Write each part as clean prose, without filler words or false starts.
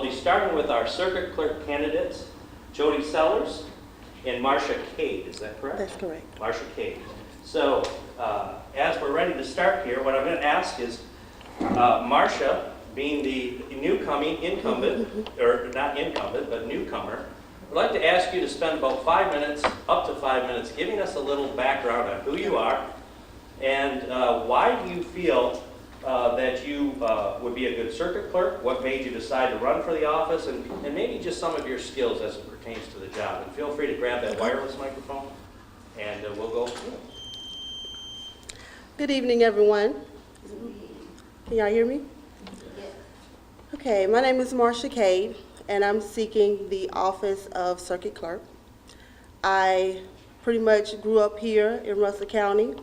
be starting with our circuit clerk candidates, Jody Sellers and Marcia Cade. Is that correct? That's correct. Marcia Cade. So as we're ready to start here, what I'm going to ask is, Marcia, being the incumbent, or not incumbent, but newcomer, I'd like to ask you to spend about 5 minutes, up to 5 minutes, giving us a little background on who you are and why do you feel that you would be a good circuit clerk, what made you decide to run for the office, and maybe just some of your skills as it pertains to the job. And feel free to grab that wireless microphone, and we'll go through it. Good evening, everyone. Can y'all hear me? Okay, my name is Marcia Cade, and I'm seeking the office of circuit clerk. I pretty much grew up here in Russell County.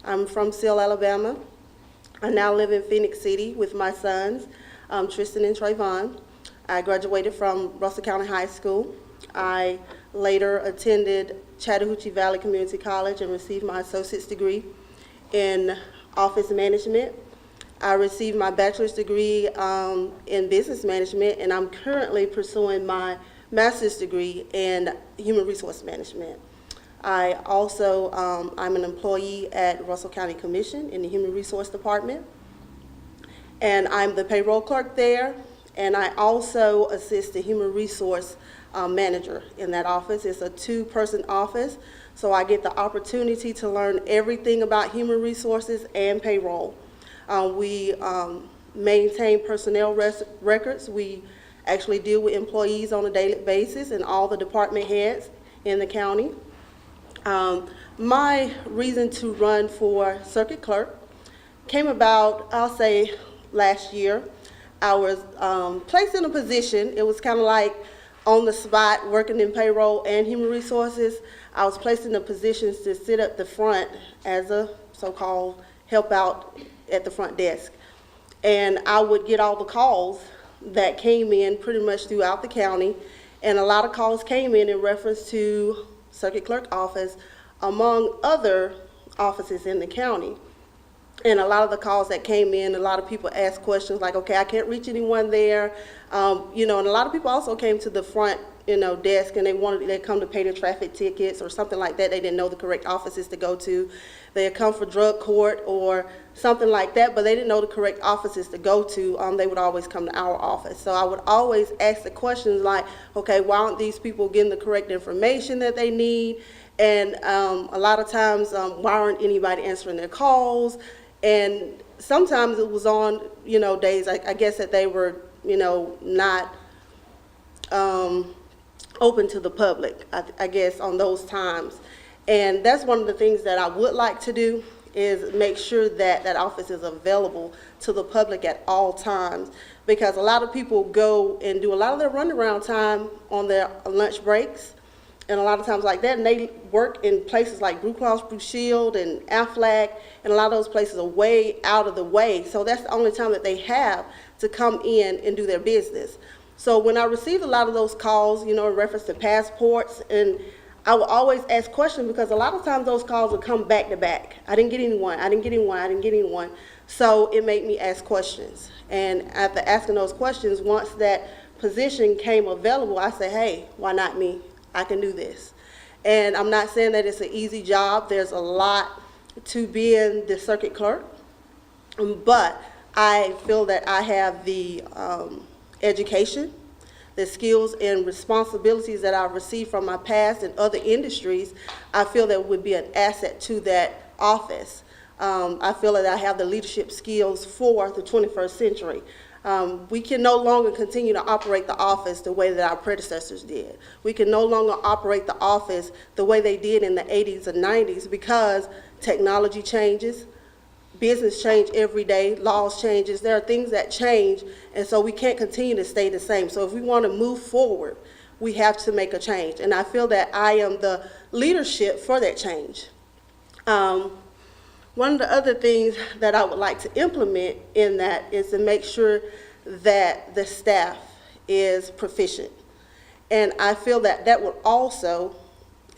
I'm from Seal, Alabama. I now live in Phenix City with my sons, Tristan and Trayvon. I graduated from Russell County High School. I later attended Chattahoochee Valley Community College and received my associate's degree in office management. I received my bachelor's degree in business management, and I'm currently pursuing my master's degree in human resource management. I also, I'm an employee at Russell County Commission in the Human Resource Department, and I'm the payroll clerk there, and I also assist the human resource manager in that office. It's a two-person office, so I get the opportunity to learn everything about human resources and payroll. We maintain personnel records. We actually deal with employees on a daily basis and all the department heads in the county. My reason to run for circuit clerk came about, I'll say, last year. I was placed in a position. It was kind of like on the spot, working in payroll and human resources. I was placed in the positions to sit up the front as a so-called help out at the front desk. And I would get all the calls that came in pretty much throughout the county. And a lot of calls came in reference to circuit clerk office, among other offices in the county. And a lot of the calls that came in, a lot of people asked questions like, okay, I can't reach anyone there. And a lot of people also came to the front, desk, and they'd come to pay their traffic tickets or something like that. They didn't know the correct offices to go to. They had come for drug court or something like that, but they didn't know the correct offices to go to. They would always come to our office. So I would always ask the questions like, okay, why aren't these people getting the correct information that they need? And a lot of times, why aren't anybody answering their calls? And sometimes it was on, days, I guess that they were, not open to the public, I guess, on those times. And that's one of the things that I would like to do, is make sure that that office is available to the public at all times, because a lot of people go and do a lot of their runaround time on their lunch breaks and a lot of times like that, and they work in places like Blue Cross Blue Shield and Aflac, and a lot of those places are way out of the way, so that's the only time that they have to come in and do their business. So when I received a lot of those calls, in reference to passports, and I would always ask questions, because a lot of times those calls would come back to back. I didn't get anyone, I didn't get anyone, I didn't get anyone. So it made me ask questions. And after asking those questions, once that position came available, I said, hey, why not me? I can do this. And I'm not saying that it's an easy job. There's a lot to being the circuit clerk. But I feel that I have the education, the skills and responsibilities that I've received from my past and other industries. I feel that would be an asset to that office. I feel that I have the leadership skills for the 21st century. We can no longer continue to operate the office the way that our predecessors did. We can no longer operate the office the way they did in the 80s and 90s, because technology changes, business change every day, laws changes, there are things that change, and so we can't continue to stay the same. So if we want to move forward, we have to make a change, and I feel that I am the leadership for that change. One of the other things that I would like to implement in that is to make sure that the staff is proficient. And I feel that that would also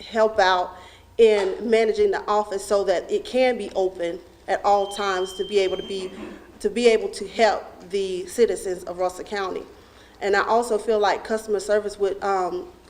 help out in managing the office so that it can be open at all times to be able to help the citizens of Russell County. And I also feel like customer service would,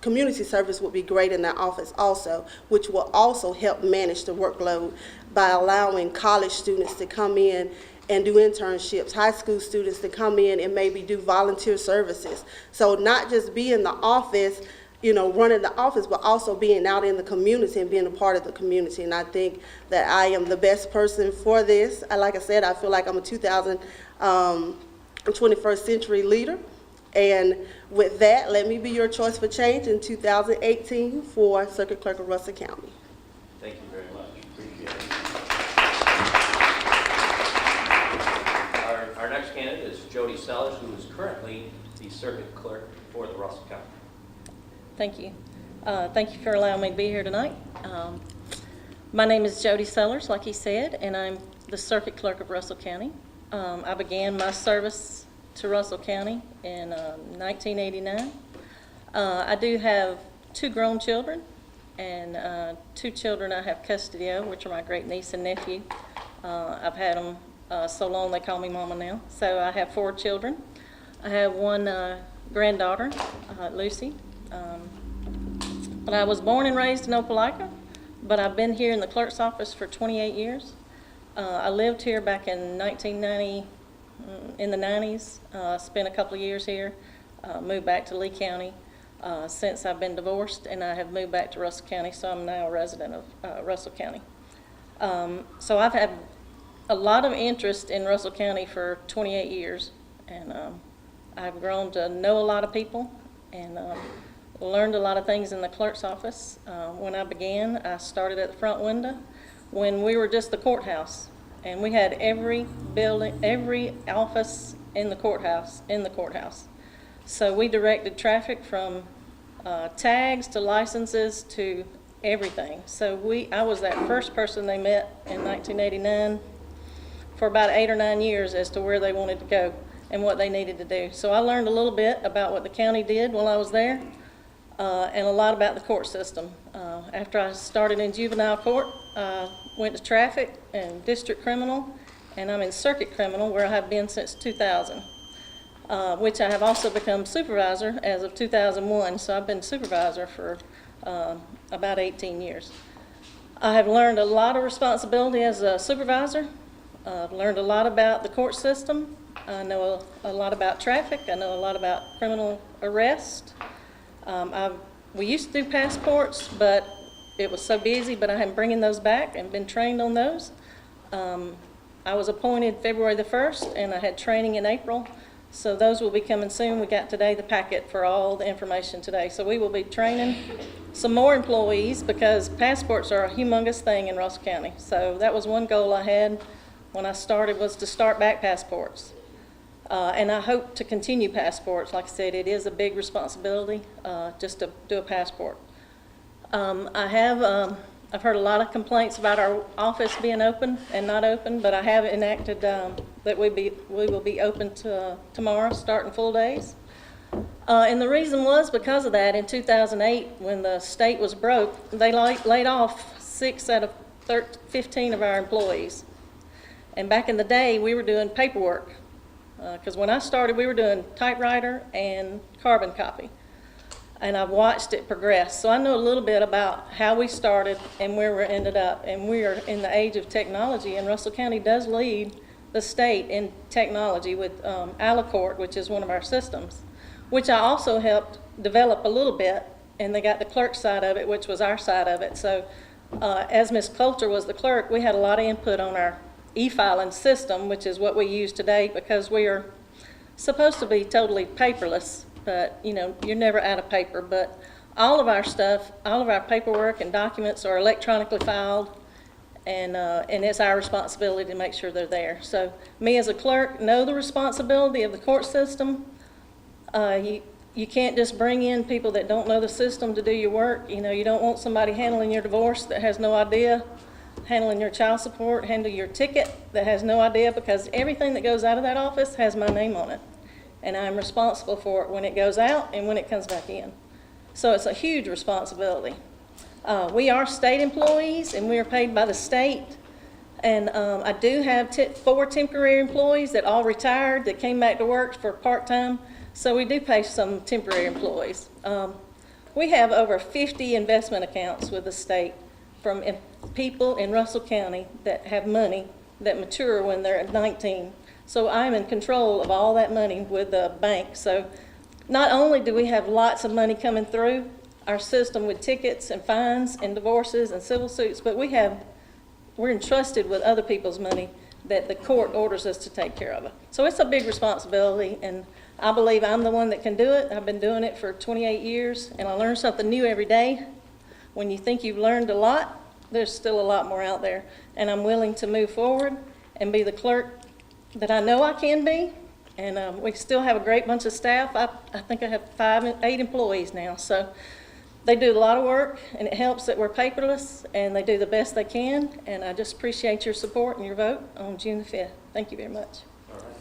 community service would be great in that office also, which will also help manage the workload by allowing college students to come in and do internships, high school students to come in and maybe do volunteer services. So not just be in the office, running the office, but also being out in the community and being a part of the community. And I think that I am the best person for this. Like I said, I feel like I'm a 21st century leader. And with that, let me be your choice for change in 2018 for Circuit Clerk of Russell County. Thank you very much. Appreciate it. Our next candidate is Jody Sellers, who is currently the Circuit Clerk for the Russell County. Thank you. Thank you for allowing me to be here tonight. My name is Jody Sellers, like he said, and I'm the Circuit Clerk of Russell County. I began my service to Russell County in 1989. I do have 2 grown children, and 2 children I have custody of, which are my great niece and nephew. I've had them so long they call me Mama now. So I have 4 children. I have 1 granddaughter, Lucy. But I was born and raised in Opelika, but I've been here in the clerk's office for 28 years. I lived here back in 1990, in the 90s, spent a couple of years here, moved back to Lee County. Since I've been divorced, and I have moved back to Russell County, so I'm now a resident of Russell County. So I've had a lot of interest in Russell County for 28 years, and I've grown to know a lot of people, and learned a lot of things in the clerk's office. When I began, I started at the front window when we were just the courthouse, and we had every building, every office in the courthouse. So we directed traffic from tags to licenses to everything. So I was that first person they met in 1989 for about 8 or 9 years as to where they wanted to go and what they needed to do. So I learned a little bit about what the county did while I was there, and a lot about the court system. After I started in juvenile court, went to traffic and district criminal, and I'm in circuit criminal where I have been since 2000. Which I have also become supervisor as of 2001, so I've been supervisor for about 18 years. I have learned a lot of responsibility as a supervisor. I've learned a lot about the court system. I know a lot about traffic. I know a lot about criminal arrest. We used to do passports, but it was so busy, but I am bringing those back and been trained on those. I was appointed February the 1st, and I had training in April. So those will be coming soon. We got today the packet for all the information today. So we will be training some more employees because passports are a humongous thing in Russell County. So that was one goal I had when I started, was to start back passports. And I hope to continue passports. Like I said, it is a big responsibility just to do a passport. I've heard a lot of complaints about our office being open and not open, but I have enacted that we will be open tomorrow, starting full days. And the reason was because of that. In 2008, when the state was broke, they laid off 6 out of 15 of our employees. And back in the day, we were doing paperwork. Because when I started, we were doing typewriter and carbon copy. And I've watched it progress. So I know a little bit about how we started and where we ended up. And we are in the age of technology, and Russell County does lead the state in technology with Alicord, which is one of our systems, which I also helped develop a little bit, and they got the clerk side of it, which was our side of it. So as Ms. Coulter was the clerk, we had a lot of input on our e-filing system, which is what we use today, because we are supposed to be totally paperless. But, you're never out of paper. But all of our stuff, all of our paperwork and documents are electronically filed, and it's our responsibility to make sure they're there. So me as a clerk know the responsibility of the court system. You can't just bring in people that don't know the system to do your work. You don't want somebody handling your divorce that has no idea, handling your child support, handling your ticket that has no idea, because everything that goes out of that office has my name on it. And I'm responsible for it when it goes out and when it comes back in. So it's a huge responsibility. We are state employees, and we are paid by the state. And I do have 4 temporary employees that all retired, that came back to work for part-time. So we do pay some temporary employees. We have over 50 investment accounts with the state from people in Russell County that have money that mature when they're at 19. So I'm in control of all that money with the bank. So not only do we have lots of money coming through our system with tickets and fines and divorces and civil suits, but we're entrusted with other people's money that the court orders us to take care of it. So it's a big responsibility, and I believe I'm the one that can do it. I've been doing it for 28 years, and I learn something new every day. When you think you've learned a lot, there's still a lot more out there, and I'm willing to move forward and be the clerk that I know I can be. And we still have a great bunch of staff. I think I have 8 employees now, so they do a lot of work, and it helps that we're paperless, and they do the best they can, and I just appreciate your support and your vote on June the 5th. Thank you very much. All right.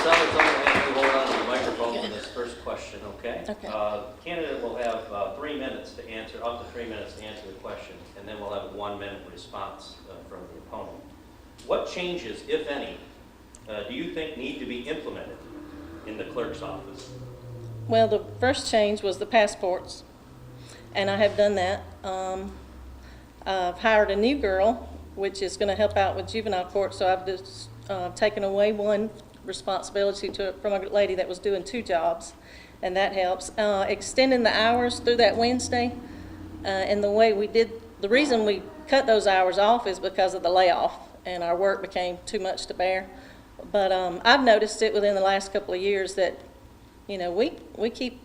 Sellers only have to hold on to the microphone for this first question, okay? Okay. Candidate will have 3 minutes to answer, up to 3 minutes to answer the question, and then we'll have a 1-minute response from the opponent. What changes, if any, do you think need to be implemented in the clerk's office? Well, the first change was the passports, and I have done that. I've hired a new girl, which is going to help out with juvenile court, so I've just taken away one responsibility from a lady that was doing 2 jobs, and that helps. Extending the hours through that Wednesday, and the way we did, the reason we cut those hours off is because of the layoff, and our work became too much to bear. But I've noticed it within the last couple of years that, you know, we keep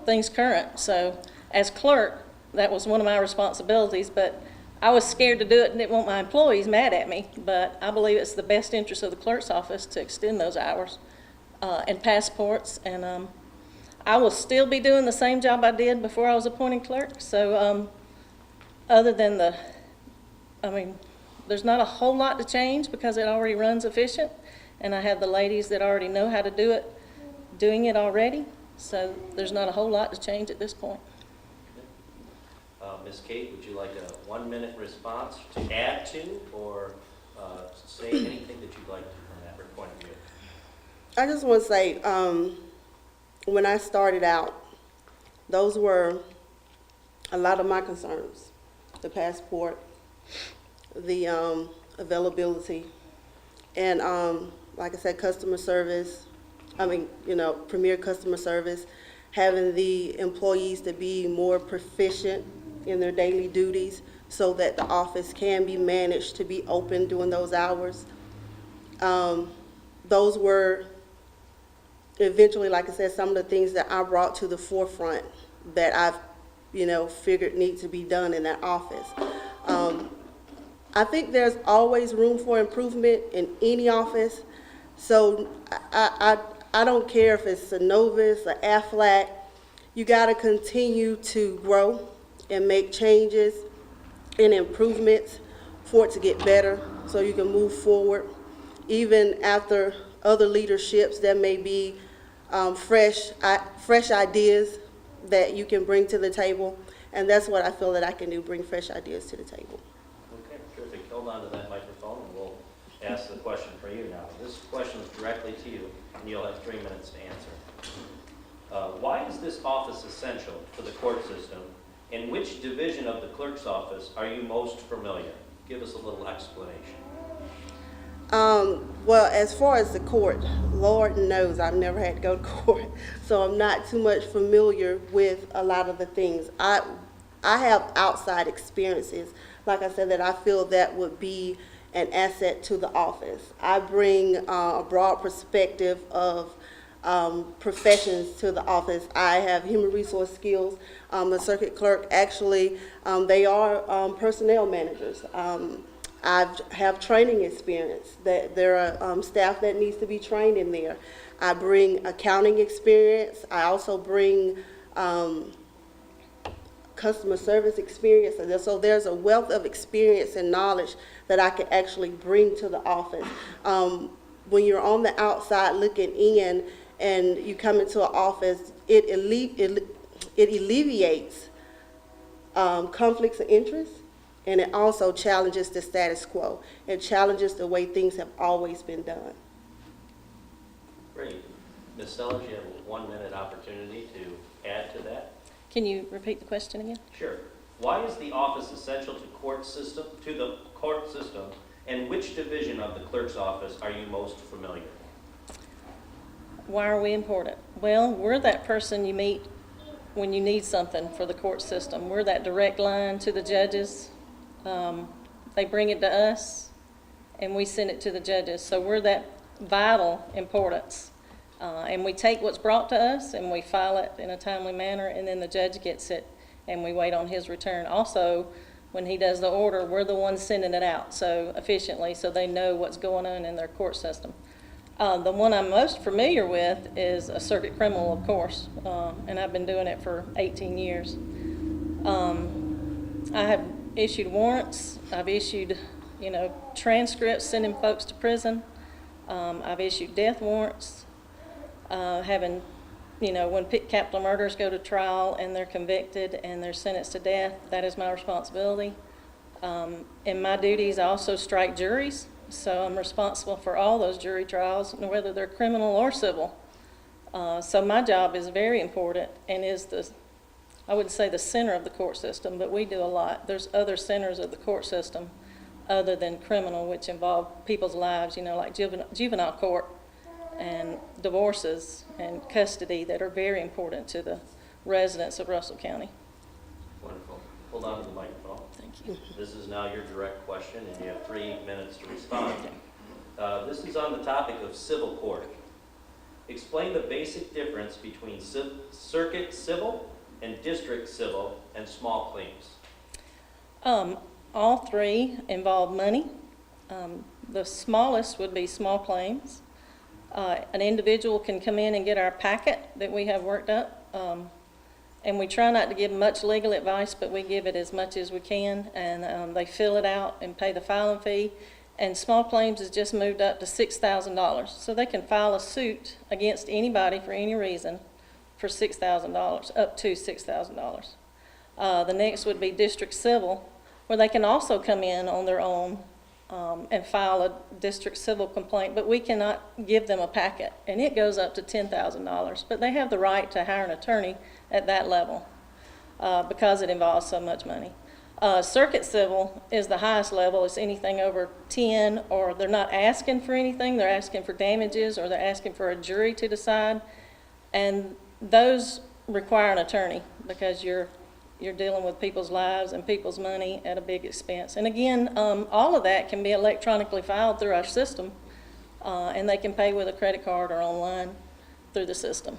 things current. So as clerk, that was one of my responsibilities, but I was scared to do it and didn't want my employees mad at me. But I believe it's the best interest of the clerk's office to extend those hours and passports. And I will still be doing the same job I did before I was appointed clerk. So other than there's not a whole lot to change because it already runs efficient. And I have the ladies that already know how to do it, doing it already. So there's not a whole lot to change at this point. Ms. Kate, would you like a 1-minute response to add to or say anything that you'd like to from that point of view? I just want to say, when I started out, those were a lot of my concerns. The passport, the availability, and like I said, customer service, premier customer service, having the employees to be more proficient in their daily duties so that the office can be managed to be open during those hours. Those were eventually, like I said, some of the things that I brought to the forefront that I've, figured need to be done in that office. I think there's always room for improvement in any office. So I don't care if it's a Novus, a Aflac, you gotta continue to grow and make changes and improvements for it to get better so you can move forward. Even after other leaderships, there may be fresh ideas that you can bring to the table. And that's what I feel that I can do, bring fresh ideas to the table. Okay, terrific. Hold on to that microphone and we'll ask the question for you now. This question is directly to you and you'll have 3 minutes to answer. Why is this office essential to the court system? In which division of the clerk's office are you most familiar? Give us a little explanation. Well, as far as the court, Lord knows I've never had to go to court, so I'm not too much familiar with a lot of the things. I have outside experiences, like I said, that I feel that would be an asset to the office. I bring a broad perspective of professions to the office. I have human resource skills. The circuit clerk, actually, they are personnel managers. I have training experience. That there are staff that needs to be trained in there. I bring accounting experience. I also bring customer service experience. So there's a wealth of experience and knowledge that I can actually bring to the office. When you're on the outside looking in and you come into an office, it alleviates conflicts of interest. And it also challenges the status quo. It challenges the way things have always been done. Great. Ms. Sellers, you have a 1-minute opportunity to add to that. Can you repeat the question again? Sure. Why is the office essential to the court system, and which division of the clerk's office are you most familiar? Why are we important? Well, we're that person you meet when you need something for the court system. We're that direct line to the judges. They bring it to us, and we send it to the judges. So we're that vital importance. And we take what's brought to us, and we file it in a timely manner, and then the judge gets it, and we wait on his return. Also, when he does the order, we're the ones sending it out so efficiently, so they know what's going on in their court system. The one I'm most familiar with is a circuit criminal, of course, and I've been doing it for 18 years. I have issued warrants. I've issued, transcripts sending folks to prison. I've issued death warrants. Having, when capital murders go to trial and they're convicted and they're sentenced to death, that is my responsibility. In my duties, I also strike juries, so I'm responsible for all those jury trials, whether they're criminal or civil. So my job is very important and is I wouldn't say the center of the court system, but we do a lot. There's other centers of the court system other than criminal, which involve people's lives, like juvenile court and divorces and custody that are very important to the residents of Russell County. Wonderful. Hold on to the microphone. Thank you. This is now your direct question, and you have 3 minutes to respond. This is on the topic of civil court. Explain the basic difference between circuit civil and district civil and small claims. All 3 involve money. The smallest would be small claims. An individual can come in and get our packet that we have worked up, and we try not to give much legal advice, but we give it as much as we can, and they fill it out and pay the filing fee. And small claims has just moved up to $6,000, so they can file a suit against anybody for any reason for $6,000, up to $6,000. The next would be district civil, where they can also come in on their own and file a district civil complaint, but we cannot give them a packet, and it goes up to $10,000. But they have the right to hire an attorney at that level because it involves so much money. Circuit civil is the highest level. It's anything over 10, or they're not asking for anything. They're asking for damages, or they're asking for a jury to decide, and those require an attorney because you're dealing with people's lives and people's money at a big expense. And again, all of that can be electronically filed through our system, and they can pay with a credit card or online through the system.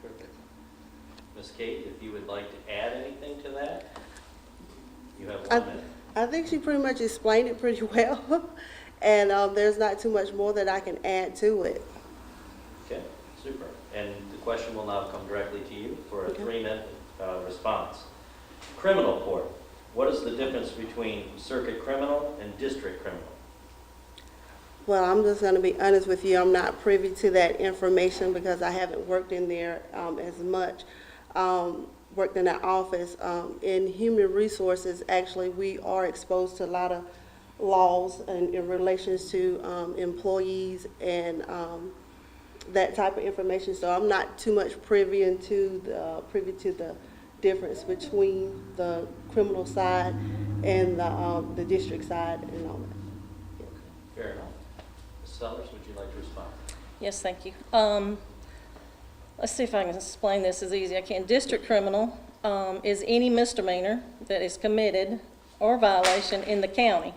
Terrific. Ms. Kate, if you would like to add anything to that, you have 1 minute. I think she pretty much explained it pretty well, and there's not too much more that I can add to it. Okay, super. And the question will now come directly to you for a 3-minute response. Criminal court. What is the difference between circuit criminal and district criminal? Well, I'm just going to be honest with you. I'm not privy to that information because I haven't worked in there as much. Worked in that office. In human resources, actually, we are exposed to a lot of laws in relations to employees and that type of information. So I'm not too much privy to the difference between the criminal side and the district side and all that. Yeah. Fair enough. Ms. Sellers, would you like to respond? Yes, thank you. Let's see if I can explain this as easy as I can. District criminal is any misdemeanor that is committed or violation in the county,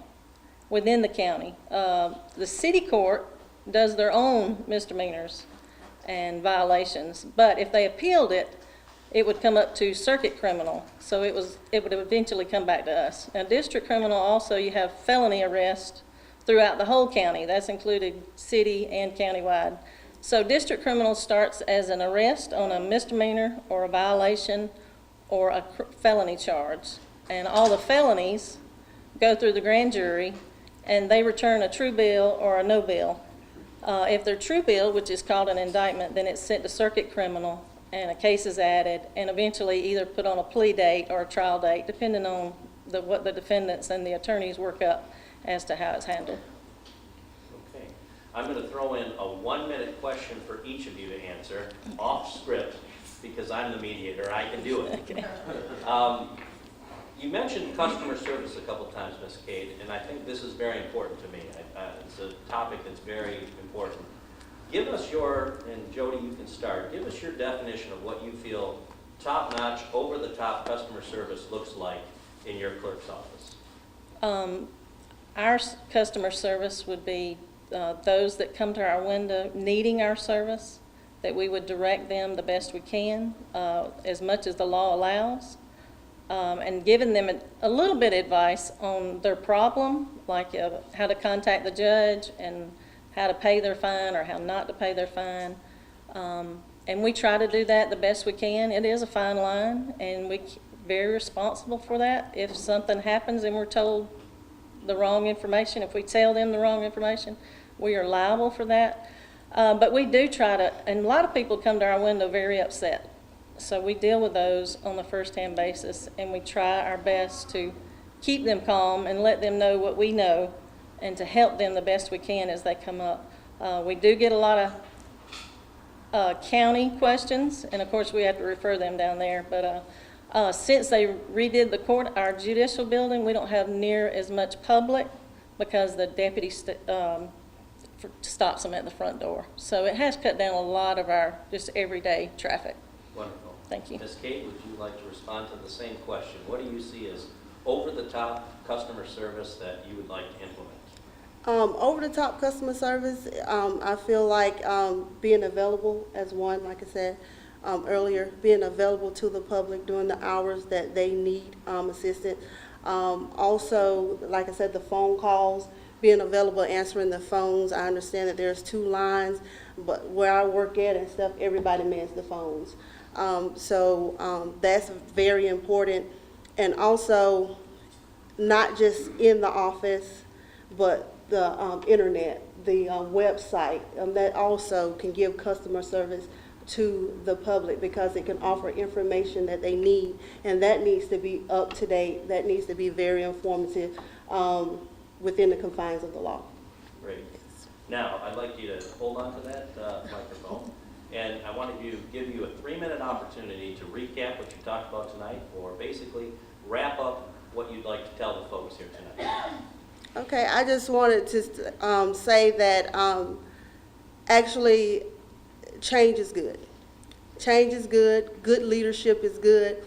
within the county. The city court does their own misdemeanors and violations, but if they appealed it, it would come up to circuit criminal, so it would eventually come back to us. Now, district criminal also, you have felony arrest throughout the whole county. That's included city and countywide. So district criminal starts as an arrest on a misdemeanor or a violation or a felony charge. And all the felonies go through the grand jury, and they return a true bill or a no bill. If they're true bill, which is called an indictment, then it's sent to circuit criminal, and a case is added, and eventually either put on a plea date or a trial date, depending on what the defendants and the attorneys work up as to how it's handled. Okay. I'm going to throw in a 1-minute question for each of you to answer, off script, because I'm the mediator. I can do it. Okay. You mentioned customer service a couple times, Ms. Cade, and I think this is very important to me. It's a topic that's very important. Give us your, and Jody, you can start, give us your definition of what you feel top-notch, over-the-top customer service looks like in your clerk's office. Our customer service would be those that come to our window needing our service, that we would direct them the best we can, as much as the law allows, and giving them a little bit of advice on their problem, like how to contact the judge and how to pay their fine or how not to pay their fine. And we try to do that the best we can. It is a fine line, and we're very responsible for that. If something happens and we're told the wrong information, if we tell them the wrong information, we are liable for that. But we do try to, and a lot of people come to our window very upset. So we deal with those on a first-hand basis, and we try our best to keep them calm and let them know what we know and to help them the best we can as they come up. We do get a lot of county questions, and of course we have to refer them down there. But since they redid the court, our judicial building, we don't have near as much public because the deputy stops them at the front door. So it has cut down a lot of our just everyday traffic. Wonderful. Thank you. Ms. Kate, would you like to respond to the same question? What do you see as over-the-top customer service that you would like to implement? Over-the-top customer service, I feel like being available as one, like I said earlier, being available to the public during the hours that they need assistance. Also, like I said, the phone calls, being available, answering the phones. I understand that there's 2 lines, but where I work at and stuff, everybody mans the phones. So that's very important. And also, not just in the office, but the internet, the website, that also can give customer service to the public because it can offer information that they need, and that needs to be up to date. That needs to be very informative within the confines of the law. Great. Now, I'd like you to hold on to that microphone, and I want to give you a 3-minute opportunity to recap what you talked about tonight, or basically wrap up what you'd like to tell the folks here tonight. Okay, I just wanted to say that actually change is good. Change is good. Good leadership is good.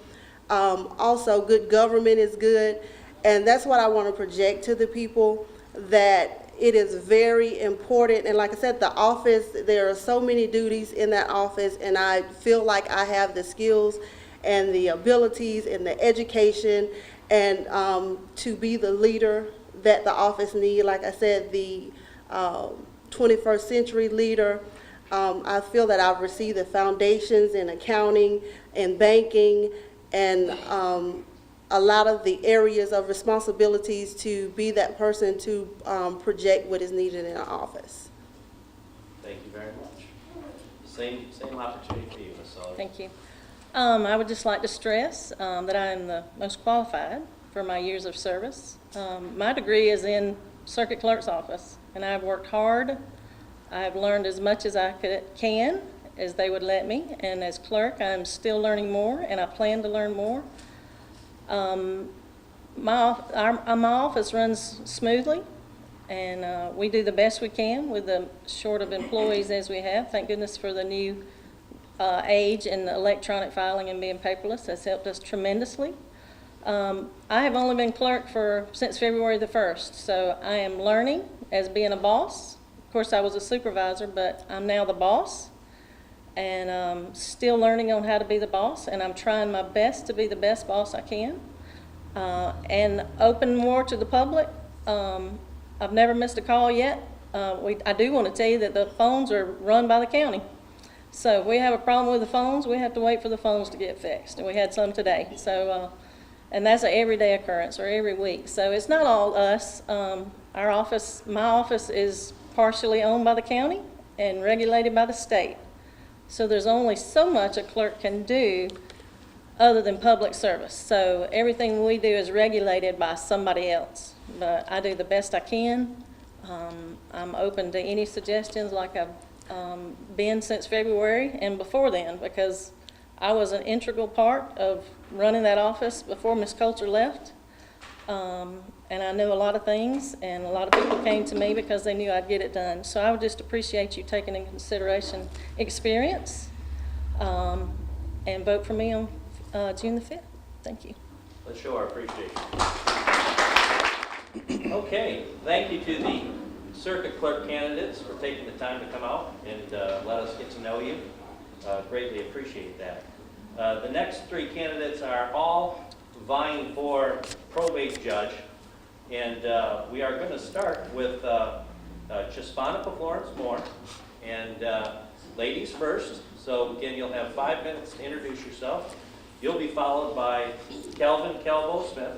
Also, good government is good. And that's what I want to project to the people, that it is very important. And like I said, the office, there are so many duties in that office, and I feel like I have the skills and the abilities and the education and to be the leader that the office needs. Like I said, the 21st century leader. I feel that I've received the foundations in accounting and banking and a lot of the areas of responsibilities to be that person to project what is needed in our office. Thank you very much. Same opportunity for you, Ms. Sullivan. Thank you. I would just like to stress that I am the most qualified for my years of service. My degree is in circuit clerk's office, and I've worked hard. I've learned as much as I can, as they would let me, and as clerk, I'm still learning more, and I plan to learn more. My office runs smoothly, and we do the best we can with the short of employees as we have. Thank goodness for the new age and the electronic filing and being paperless. That's helped us tremendously. I have only been clerk since February the 1st, so I am learning as being a boss. Of course, I was a supervisor, but I'm now the boss, and still learning on how to be the boss, and I'm trying my best to be the best boss I can, and open more to the public. I've never missed a call yet. I do want to tell you that the phones are run by the county. So if we have a problem with the phones, we have to wait for the phones to get fixed, and we had some today. So, and that's an everyday occurrence, or every week. So it's not all us. My office is partially owned by the county and regulated by the state. So there's only so much a clerk can do other than public service. So everything we do is regulated by somebody else, but I do the best I can. I'm open to any suggestions, like I've been since February and before then, because I was an integral part of running that office before Ms. Coulter left. And I knew a lot of things, and a lot of people came to me because they knew I'd get it done. So I would just appreciate you taking into consideration experience, and vote for me on June the 5th. Thank you. Let's show our appreciation. Okay, thank you to the circuit clerk candidates for taking the time to come out and let us get to know you. Greatly appreciate that. The next three candidates are all vying for probate judge, and we are going to start with Chesponica Florence Moore, and ladies first. So again, you'll have 5 minutes to introduce yourself. You'll be followed by Calvin Calvo Smith,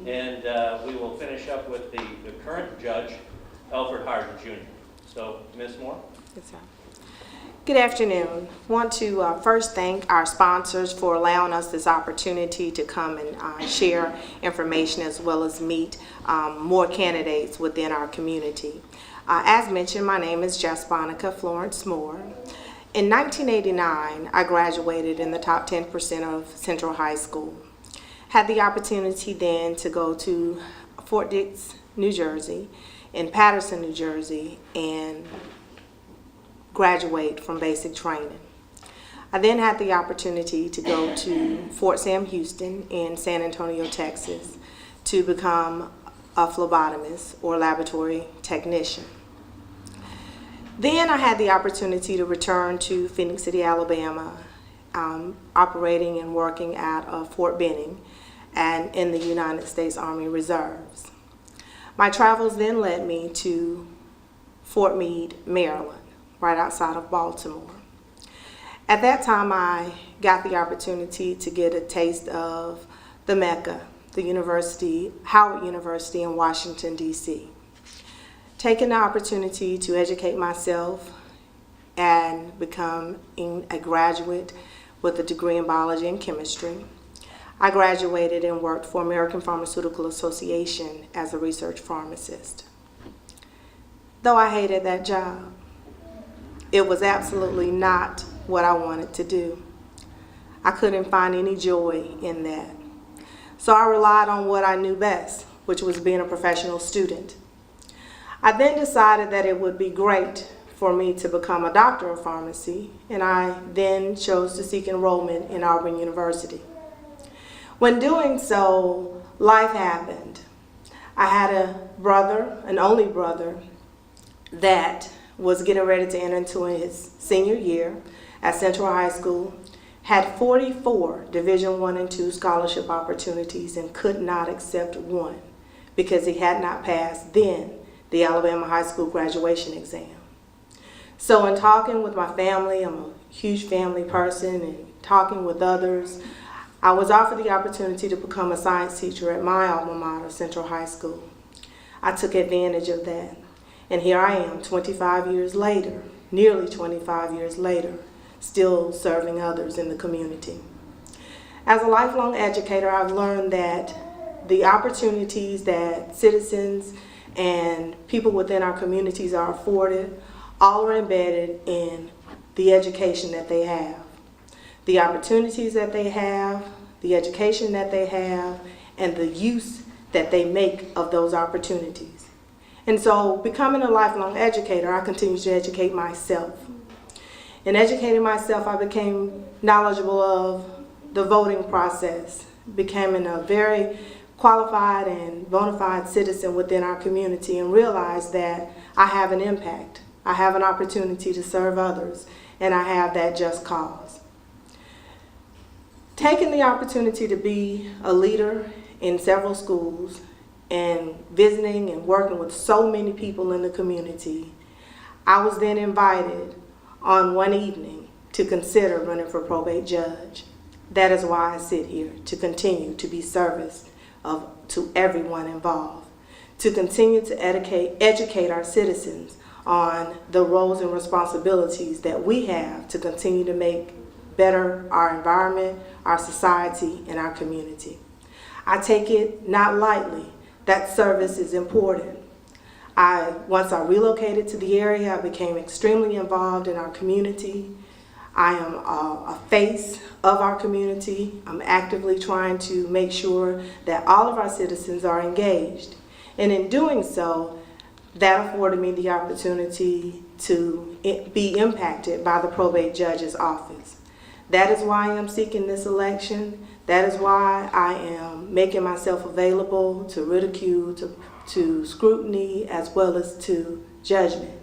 and we will finish up with the current judge, Alfred Hardin Jr. So, Ms. Moore. Yes, sir. Good afternoon. Want to first thank our sponsors for allowing us this opportunity to come and share information as well as meet more candidates within our community. As mentioned, my name is Chesponica Florence Moore. In 1989, I graduated in the top 10% of Central High School. Had the opportunity then to go to Fort Dix, New Jersey, in Patterson, New Jersey, and graduate from basic training. I then had the opportunity to go to Fort Sam Houston in San Antonio, Texas, to become a phlebotomist or laboratory technician. Then I had the opportunity to return to Phenix City, Alabama, operating and working at Fort Benning and in the United States Army Reserves. My travels then led me to Fort Meade, Maryland, right outside of Baltimore. At that time, I got the opportunity to get a taste of the Mecca, the university, Howard University in Washington, D.C. Taking the opportunity to educate myself and become a graduate with a degree in biology and chemistry. I graduated and worked for American Pharmaceutical Association as a research pharmacist. Though I hated that job, it was absolutely not what I wanted to do. I couldn't find any joy in that. So I relied on what I knew best, which was being a professional student. I then decided that it would be great for me to become a doctor of pharmacy, and I then chose to seek enrollment in Auburn University. When doing so, life happened. I had a brother, an only brother, that was getting ready to enter into his senior year at Central High School, had 44 Division I and II scholarship opportunities and could not accept one because he had not passed then the Alabama High School graduation exam. So in talking with my family, I'm a huge family person, and talking with others, I was offered the opportunity to become a science teacher at my alma mater, Central High School. I took advantage of that, and here I am 25 years later, nearly 25 years later, still serving others in the community. As a lifelong educator, I've learned that the opportunities that citizens and people within our communities are afforded all are embedded in the education that they have. The opportunities that they have, the education that they have, and the use that they make of those opportunities. And so, becoming a lifelong educator, I continue to educate myself. In educating myself, I became knowledgeable of the voting process, becoming a very qualified and bona fide citizen within our community, and realized that I have an impact. I have an opportunity to serve others, and I have that just cause. Taking the opportunity to be a leader in several schools and visiting and working with so many people in the community, I was then invited on one evening to consider running for probate judge. That is why I sit here, to continue to be service to everyone involved, to continue to educate our citizens on the roles and responsibilities that we have to continue to make better our environment, our society, and our community. I take it not lightly that service is important. Once I relocated to the area, I became extremely involved in our community. I am a face of our community. I'm actively trying to make sure that all of our citizens are engaged. And in doing so, that afforded me the opportunity to be impacted by the probate judge's office. That is why I am seeking this election. That is why I am making myself available to ridicule, to scrutiny, as well as to judgment.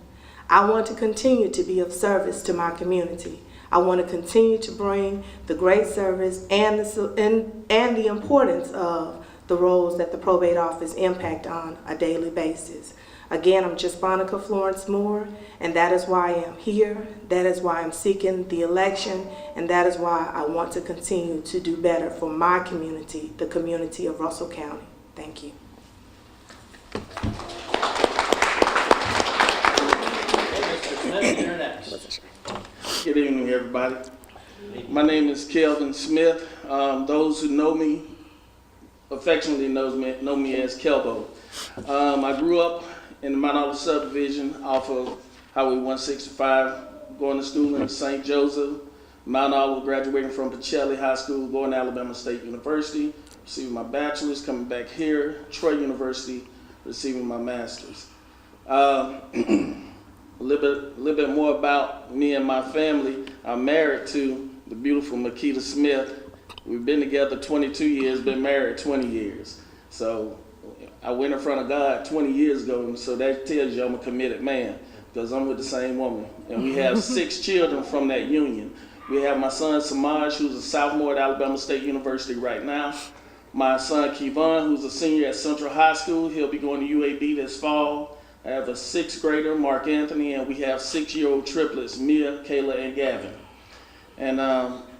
I want to continue to be of service to my community. I want to continue to bring the great service and the importance of the roles that the probate office impact on a daily basis. Again, I'm just Monica Florence Moore, and that is why I am here. That is why I'm seeking the election, and that is why I want to continue to do better for my community, the community of Russell County. Thank you. Mr. Smith, you're next. Good evening, everybody. My name is Kelvin Smith. Those who know me affectionately know me as Kelbo. I grew up in the Mount Olive subdivision off of Highway 165, going to school in St. Joseph, Mount Olive, graduating from Pacelli High School, going to Alabama State University, receiving my bachelor's, coming back here, Troy University, receiving my master's. A little bit more about me and my family. I'm married to the beautiful Makita Smith. We've been together 22 years, been married 20 years. So I went in front of God 20 years ago, so that tells you I'm a committed man, because I'm with the same woman. And we have 6 children from that union. We have my son Samaj, who's a sophomore at Alabama State University right now. My son Kevon, who's a senior at Central High School. He'll be going to UAB this fall. I have a 6th grader, Mark Anthony, and we have 6-year-old triplets, Mia, Kayla, and Gavin. And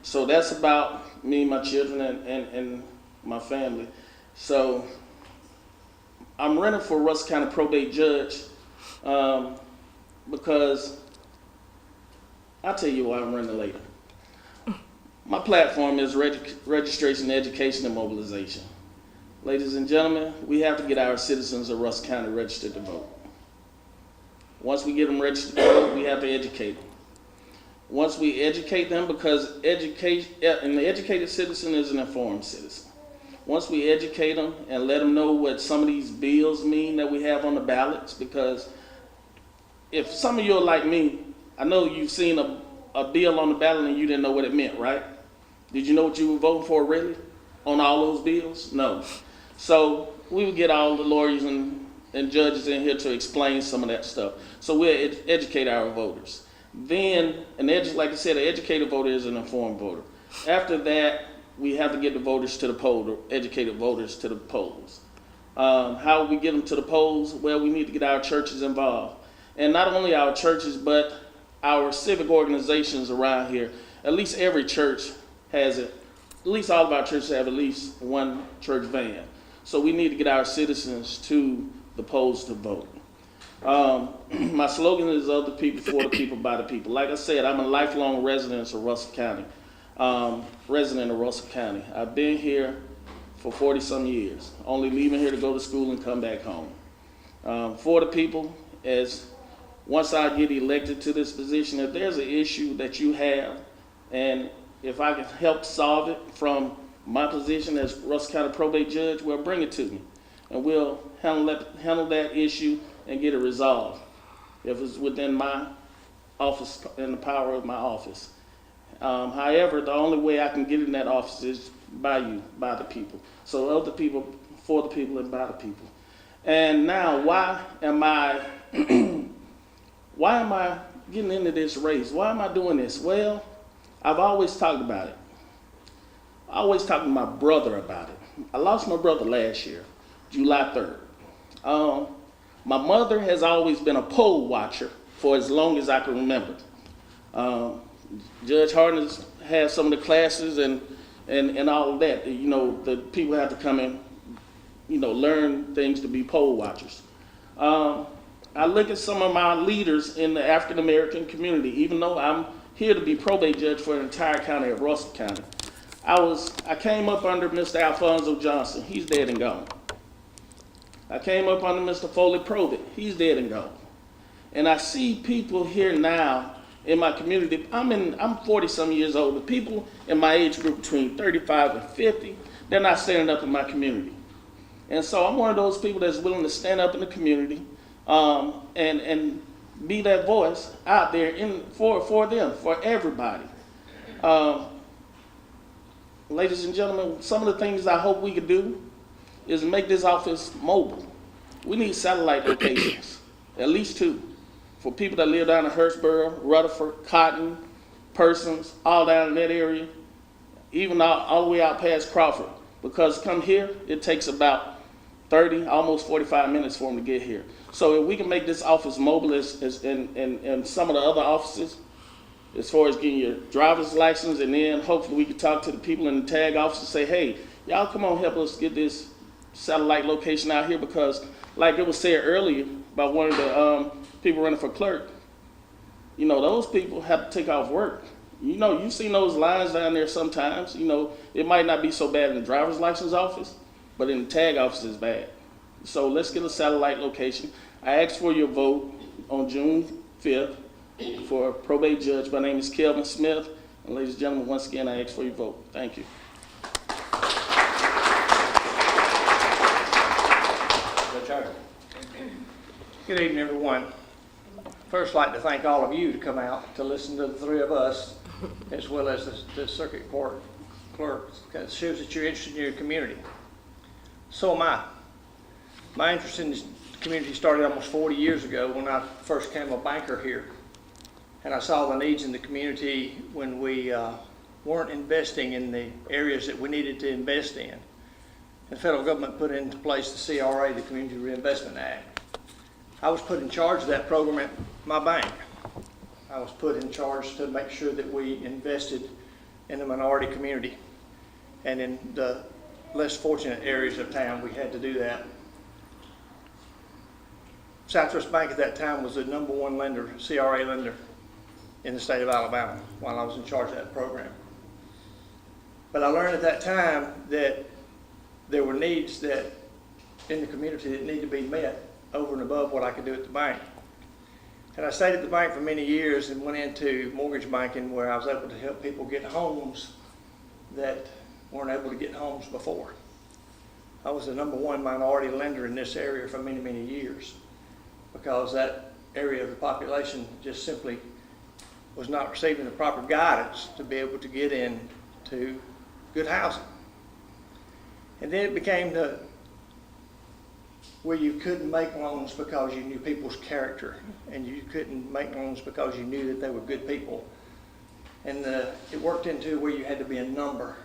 so that's about me, my children, and my family. So I'm running for Russell County probate judge because I'll tell you why I'm running later. My platform is registration, education, and mobilization. Ladies and gentlemen, we have to get our citizens of Russell County registered to vote. Once we get them registered to vote, we have to educate them. Once we educate them, because an educated citizen is an informed citizen. Once we educate them and let them know what some of these bills mean that we have on the ballots, because if some of you are like me, I know you've seen a bill on the ballot and you didn't know what it meant, right? Did you know what you were voting for really on all those bills? No. So we would get all the lawyers and judges in here to explain some of that stuff. So we'll educate our voters. Then, like I said, an educated voter is an informed voter. After that, we have to get the voters to the poll, educated voters to the polls. How we get them to the polls? Well, we need to get our churches involved. And not only our churches, but our civic organizations around here. At least every church has it. At least all of our churches have at least one church van. So we need to get our citizens to the polls to vote. My slogan is of the people, for the people, by the people. Like I said, I'm a lifelong resident of Russell County. I've been here for 40-some years, only leaving here to go to school and come back home. For the people, as once I get elected to this position, if there's an issue that you have, and if I can help solve it from my position as Russell County probate judge, well, bring it to me, and we'll handle that issue and get it resolved if it's within my office and the power of my office. However, the only way I can get in that office is by you, by the people. So of the people, for the people, and by the people. And now, why am I getting into this race? Why am I doing this? Well, I've always talked about it. I always talked to my brother about it. I lost my brother last year, July 3rd. My mother has always been a poll watcher for as long as I can remember. Judge Harden has some of the classes and all of that. You know, the people have to come and, learn things to be poll watchers. I look at some of my leaders in the African American community, even though I'm here to be probate judge for the entire county of Russell County. I came up under Mr. Alfonso Johnson. He's dead and gone. I came up under Mr. Foley Probate. He's dead and gone. And I see people here now in my community. I'm 40-some years old. The people in my age group between 35 and 50, they're not standing up in my community. And so I'm one of those people that's willing to stand up in the community and be that voice out there for them, for everybody. Ladies and gentlemen, some of the things I hope we could do is make this office mobile. We need satellite locations, at least 2, for people that live down in Hurtsboro, Rutherford, Cotton, Persons, all down in that area, even all the way out past Crawford. Because come here, it takes about 30, almost 45 minutes for them to get here. So if we can make this office mobile and some of the other offices, as far as getting your driver's license, and then hopefully we can talk to the people in the tag office and say, hey, y'all come on, help us get this satellite location out here, because like it was said earlier by one of the people running for clerk, you know, those people have to take off work. You know, you've seen those lines down there sometimes. You know, it might not be so bad in the driver's license office, but in the tag office it's bad. So let's get a satellite location. I asked for your vote on June 5th for a probate judge. My name is Kelvin Smith. And ladies and gentlemen, once again, I ask for your vote. Thank you. Good evening, everyone. First, I'd like to thank all of you to come out to listen to the 3 of us, as well as the circuit court clerks. It shows that you're interested in your community. So am I. My interest in this community started almost 40 years ago when I first became a banker here. And I saw the needs in the community when we weren't investing in the areas that we needed to invest in. The federal government put into place the CRA, the Community Reinvestment Act. I was put in charge of that program at my bank. I was put in charge to make sure that we invested in the minority community. And in the less fortunate areas of town, we had to do that. Southwest Bank at that time was the #1 lender, CRA lender, in the state of Alabama while I was in charge of that program. But I learned at that time that there were needs that in the community that needed to be met over and above what I could do at the bank. And I stayed at the bank for many years and went into mortgage banking, where I was able to help people get homes that weren't able to get homes before. I was the #1 minority lender in this area for many, many years, because that area of the population just simply was not receiving the proper guidance to be able to get into good housing. And then it became where you couldn't make loans because you knew people's character, and you couldn't make loans because you knew that they were good people. And it worked into where you had to be a number.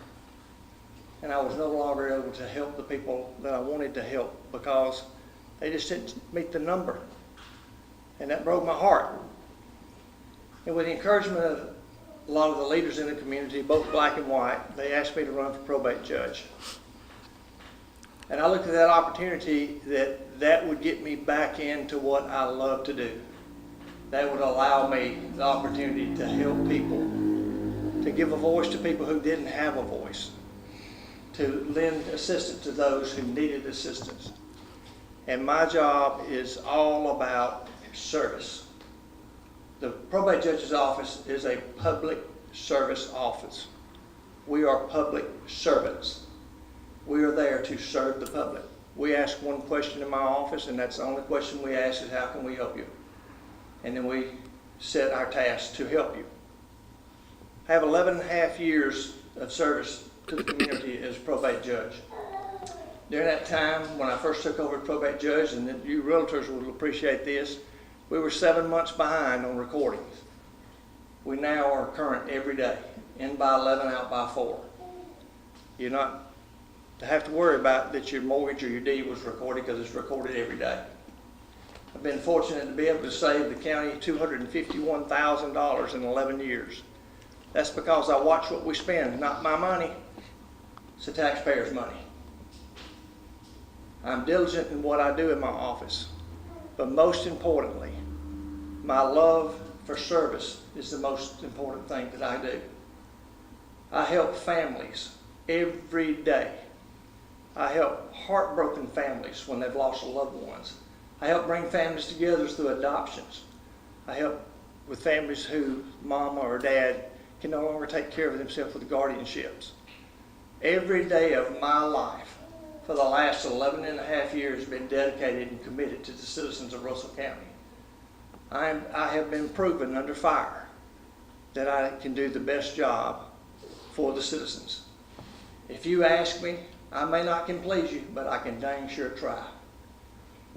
And I was no longer able to help the people that I wanted to help because they just didn't meet the number. And that broke my heart. And with the encouragement of a lot of the leaders in the community, both black and white, they asked me to run for probate judge. And I looked at that opportunity that would get me back into what I love to do. That would allow me the opportunity to help people, to give a voice to people who didn't have a voice, to lend assistance to those who needed assistance. And my job is all about service. The probate judge's office is a public service office. We are public servants. We are there to serve the public. We ask one question in my office, and that's the only question we ask is, how can we help you? And then we set our task to help you. I have 11 and a half years of service to the community as probate judge. During that time, when I first took over as probate judge, and you realtors will appreciate this, we were 7 months behind on recordings. We now are current every day, in by 11, out by 4. You're not to have to worry about that your mortgage or your deed was recorded, because it's recorded every day. I've been fortunate to be able to save the county $251,000 in 11 years. That's because I watch what we spend, not my money, it's the taxpayers' money. I'm diligent in what I do in my office, but most importantly, my love for service is the most important thing that I do. I help families every day. I help heartbroken families when they've lost loved ones. I help bring families together through adoptions. I help with families who mama or dad can no longer take care of themselves with guardianships. Every day of my life for the last 11 and a half years has been dedicated and committed to the citizens of Russell County. I have been proven under fire that I can do the best job for the citizens. If you ask me, I may not can please you, but I can dang sure try.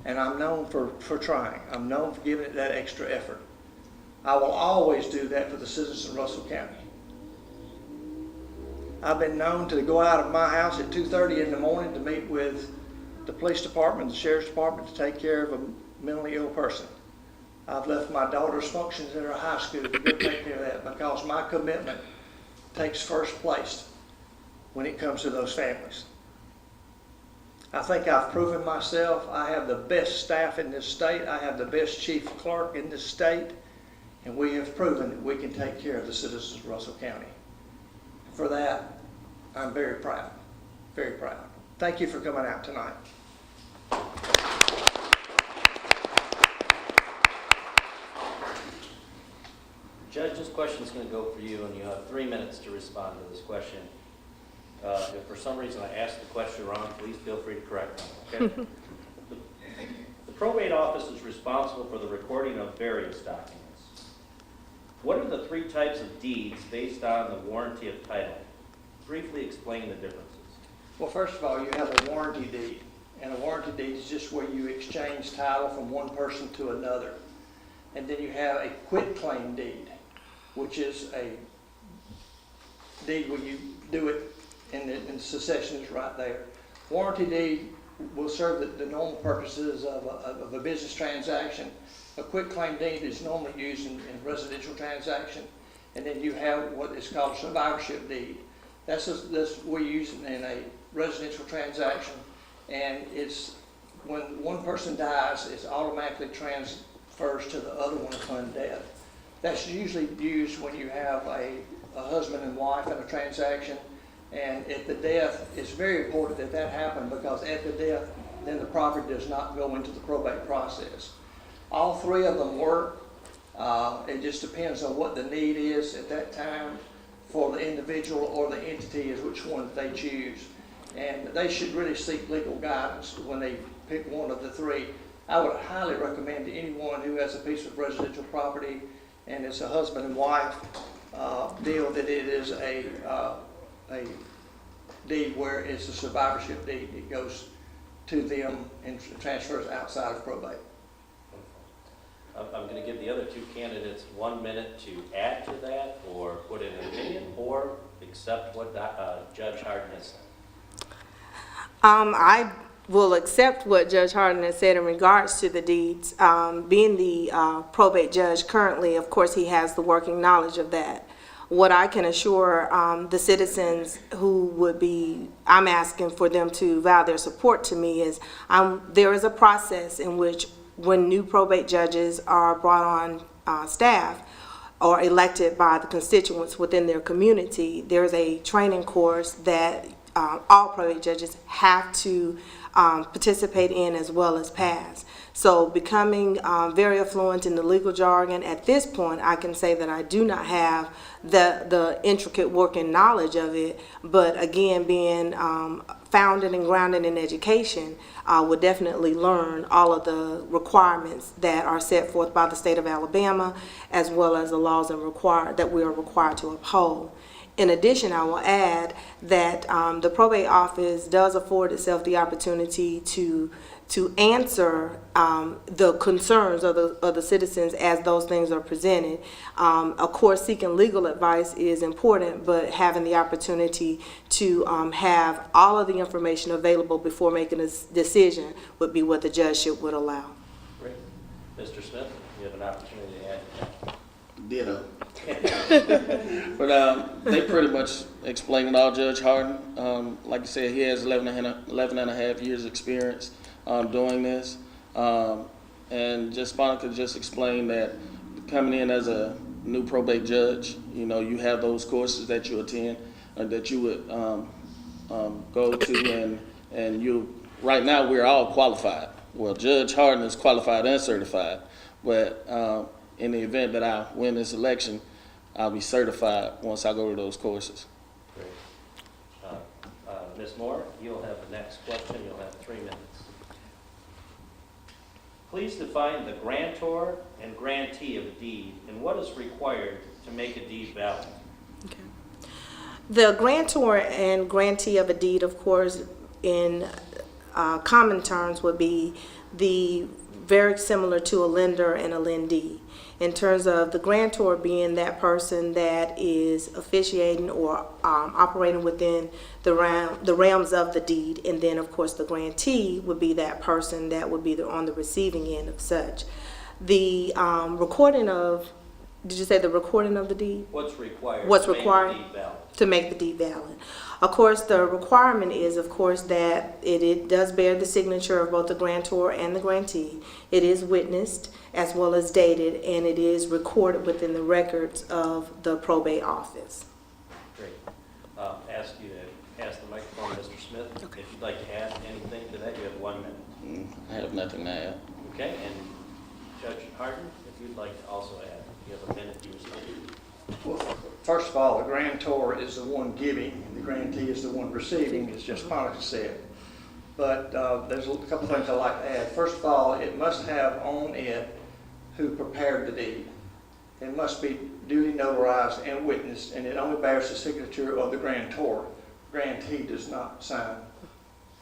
And I'm known for trying. I'm known for giving it that extra effort. I will always do that for the citizens of Russell County. I've been known to go out of my house at 2:30 in the morning to meet with the police department, the sheriff's department to take care of a mentally ill person. I've left my daughter's functions at her high school to go take care of that because my commitment takes first place when it comes to those families. I think I've proven myself. I have the best staff in this state. I have the best chief clerk in this state. And we have proven that we can take care of the citizens of Russell County. For that, I'm very proud, very proud. Thank you for coming out tonight. Judge, this question is going to go for you, and you have 3 minutes to respond to this question. If for some reason I asked the question wrong, please feel free to correct me, okay? The probate office is responsible for the recording of various documents. What are the 3 types of deeds based on the warranty of title? Briefly explain the differences. Well, first of all, you have a warranty deed. And a warranty deed is just where you exchange title from one person to another. And then you have a quitclaim deed, which is a deed where you do it and the succession is right there. Warranty deed will serve the normal purposes of a business transaction. A quitclaim deed is normally used in residential transaction. And then you have what is called a survivorship deed. That's we use it in a residential transaction, and it's when one person dies, it automatically transfers to the other one upon death. That's usually used when you have a husband and wife in a transaction, and at the death, it's very important that that happen because at the death, then the property does not go into the probate process. All 3 of them work. It just depends on what the need is at that time for the individual or the entity is which one they choose. And they should really seek legal guidance when they pick one of the 3. I would highly recommend to anyone who has a piece of residential property and it's a husband and wife deal that it is a deed where it's a survivorship deed. It goes to them and transfers outside of probate. I'm going to give the other 2 candidates 1 minute to add to that or put in an opinion or accept what Judge Harden has said. I will accept what Judge Harden has said in regards to the deeds. Being the probate judge currently, of course, he has the working knowledge of that. What I can assure the citizens who would be, I'm asking for them to vow their support to me is there is a process in which when new probate judges are brought on staff or elected by the constituents within their community, there's a training course that all probate judges have to participate in as well as pass. So becoming very affluent in the legal jargon, at this point I can say that I do not have the intricate working knowledge of it, but again, being founded and grounded in education, would definitely learn all of the requirements that are set forth by the state of Alabama, as well as the laws that we are required to uphold. In addition, I will add that the probate office does afford itself the opportunity to answer the concerns of the citizens as those things are presented. Of course, seeking legal advice is important, but having the opportunity to have all of the information available before making a decision would be what the judgeship would allow. Great. Mr. Smith, you have an opportunity to add. Ditto. But they pretty much explained it all. Judge Harden, like you said, he has 11 and a half years experience doing this. And just Monica just explained that coming in as a new probate judge, you have those courses that you attend, that you would go to, and right now we're all qualified. Well, Judge Harden is qualified and certified, but in the event that I win this election, I'll be certified once I go to those courses. Great. Ms. Moore, you'll have the next question. You'll have 3 minutes. Please define the grantor and grantee of a deed and what is required to make a deed valid. Okay. The grantor and grantee of a deed, of course, in common terms would be very similar to a lender and a lendee. In terms of the grantor being that person that is officiating or operating within the realms of the deed, and then of course the grantee would be that person that would be on the receiving end of such. The recording of, did you say the recording of the deed? What's required What's to required? make a deed valid? To make the deed valid. Of course, the requirement is, of course, that it does bear the signature of both the grantor and the grantee. It is witnessed as well as dated, and it is recorded within the records of the probate office. Great. Ask you to pass the microphone to Mr. Smith. Okay. If you'd like to add anything to that, you have 1 minute. I have nothing to add. Okay, and Judge Harden, if you'd like to also add, you have a minute to respond. Well, first of all, the grantor is the one giving, and the grantee is the one receiving, as just Monica said. But there's a couple things I'd like to add. First of all, it must have on it who prepared the deed. It must be duly notarized and witnessed, and it only bears the signature of the grantor. Grantee does not sign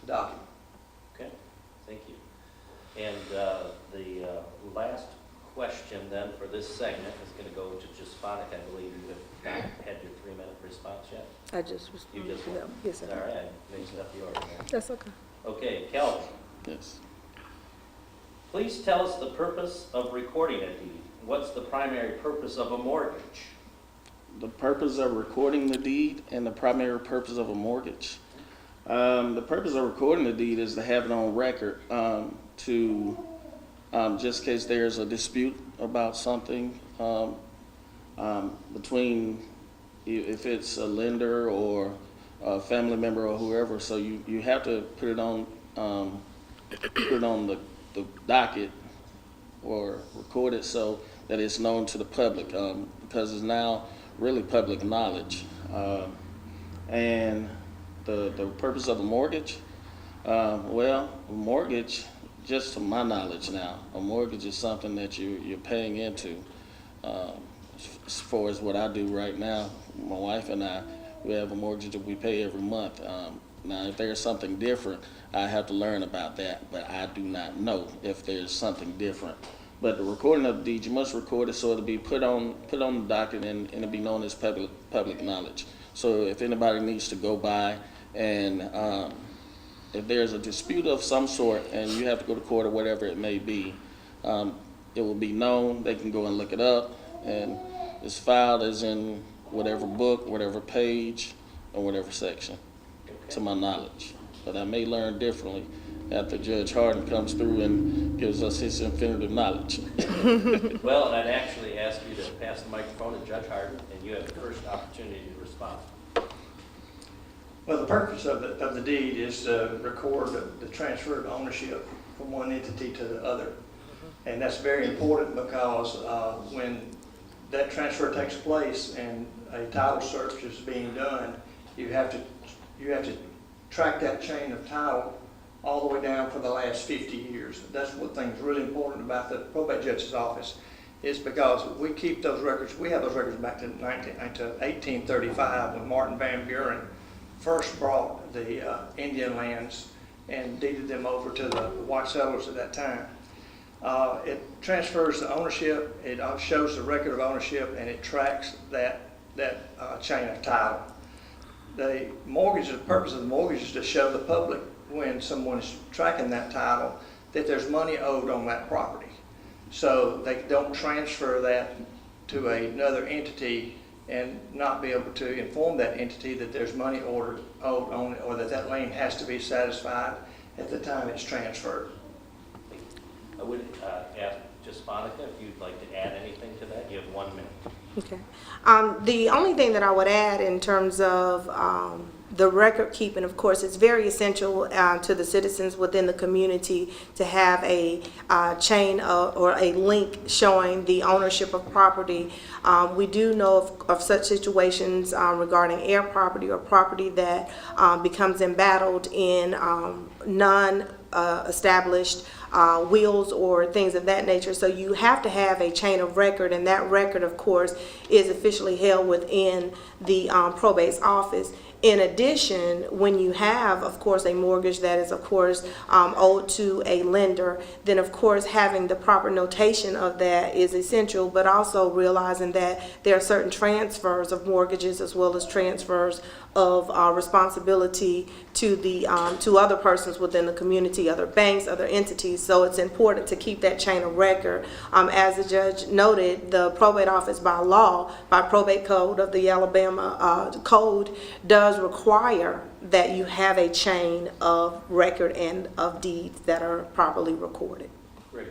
the document. Okay, thank you. And the last question then for this segment is going to go to Jasponik. I believe you have not had your 3-minute response yet. I just You responded just to won. them. Yes, sir. All right, I mixed up the order there. That's okay. Okay, Kelvin, Yes. please tell us the purpose of recording a deed. What's the primary purpose of a mortgage? The purpose of recording the deed and the primary purpose of a mortgage. The purpose of recording the deed is to have it on record just in case there's a dispute about something between, if it's a lender or a family member or whoever. So you have to put it on the docket or record it so that it's known to the public, because it's now really public knowledge. And the purpose of a mortgage, a mortgage, just to my knowledge now, a mortgage is something that you're paying into. As far as what I do right now, my wife and I, we have a mortgage that we pay every month. Now, if there's something different, I have to learn about that, but I do not know if there's something different. But the recording of the deed, you must record it so it'll be put on the docket and it'll be known as public knowledge. So if anybody needs to go by and if there's a dispute of some sort and you have to go to court or whatever it may be, it will be known. They can go and look it up, and it's filed as in whatever book, whatever page, or whatever section, to my knowledge. But I may learn differently after Judge Harden comes through and gives us his infinite knowledge. Well, and I'd actually ask you to pass the microphone to Judge Harden, and you have the first opportunity to respond. Well, the purpose of the deed is to record the transfer of ownership from one entity to the other. And that's very important because when that transfer takes place and a title search is being done, you have to track that chain of title all the way down for the last 50 years. That's what thing's really important about the probate judge's office, is because we keep those records. We have those records back to 1835 when Martin Van Buren first brought the Indian lands and deeded them over to the white settlers at that time. It transfers the ownership, it shows the record of ownership, and it tracks that chain of title. The mortgage, the purpose of the mortgage is to show the public, when someone is tracking that title, that there's money owed on that property. So they don't transfer that to another entity and not be able to inform that entity that there's money owed on it, or that lien has to be satisfied at the time it's transferred. I would ask just Monica if you'd like to add anything to that. 1 minute. Okay. The only thing that I would add in terms of the record keeping, of course, it's very essential to the citizens within the community to have a chain or a link showing the ownership of property. We do know of such situations regarding air property or property that becomes embattled in non-established wills or things of that nature. So you have to have a chain of record, and that record, of course, is officially held within the probate's office. In addition, when you have, of course, a mortgage that is, of course, owed to a lender, then, of course, having the proper notation of that is essential, but also realizing that there are certain transfers of mortgages as well as transfers of responsibility to the to other persons within the community, other banks, other entities. So it's important to keep that chain of record. As the judge noted, the probate office by law, by probate code of the Alabama code, does require that you have a chain of record and of deeds that are properly recorded. Great.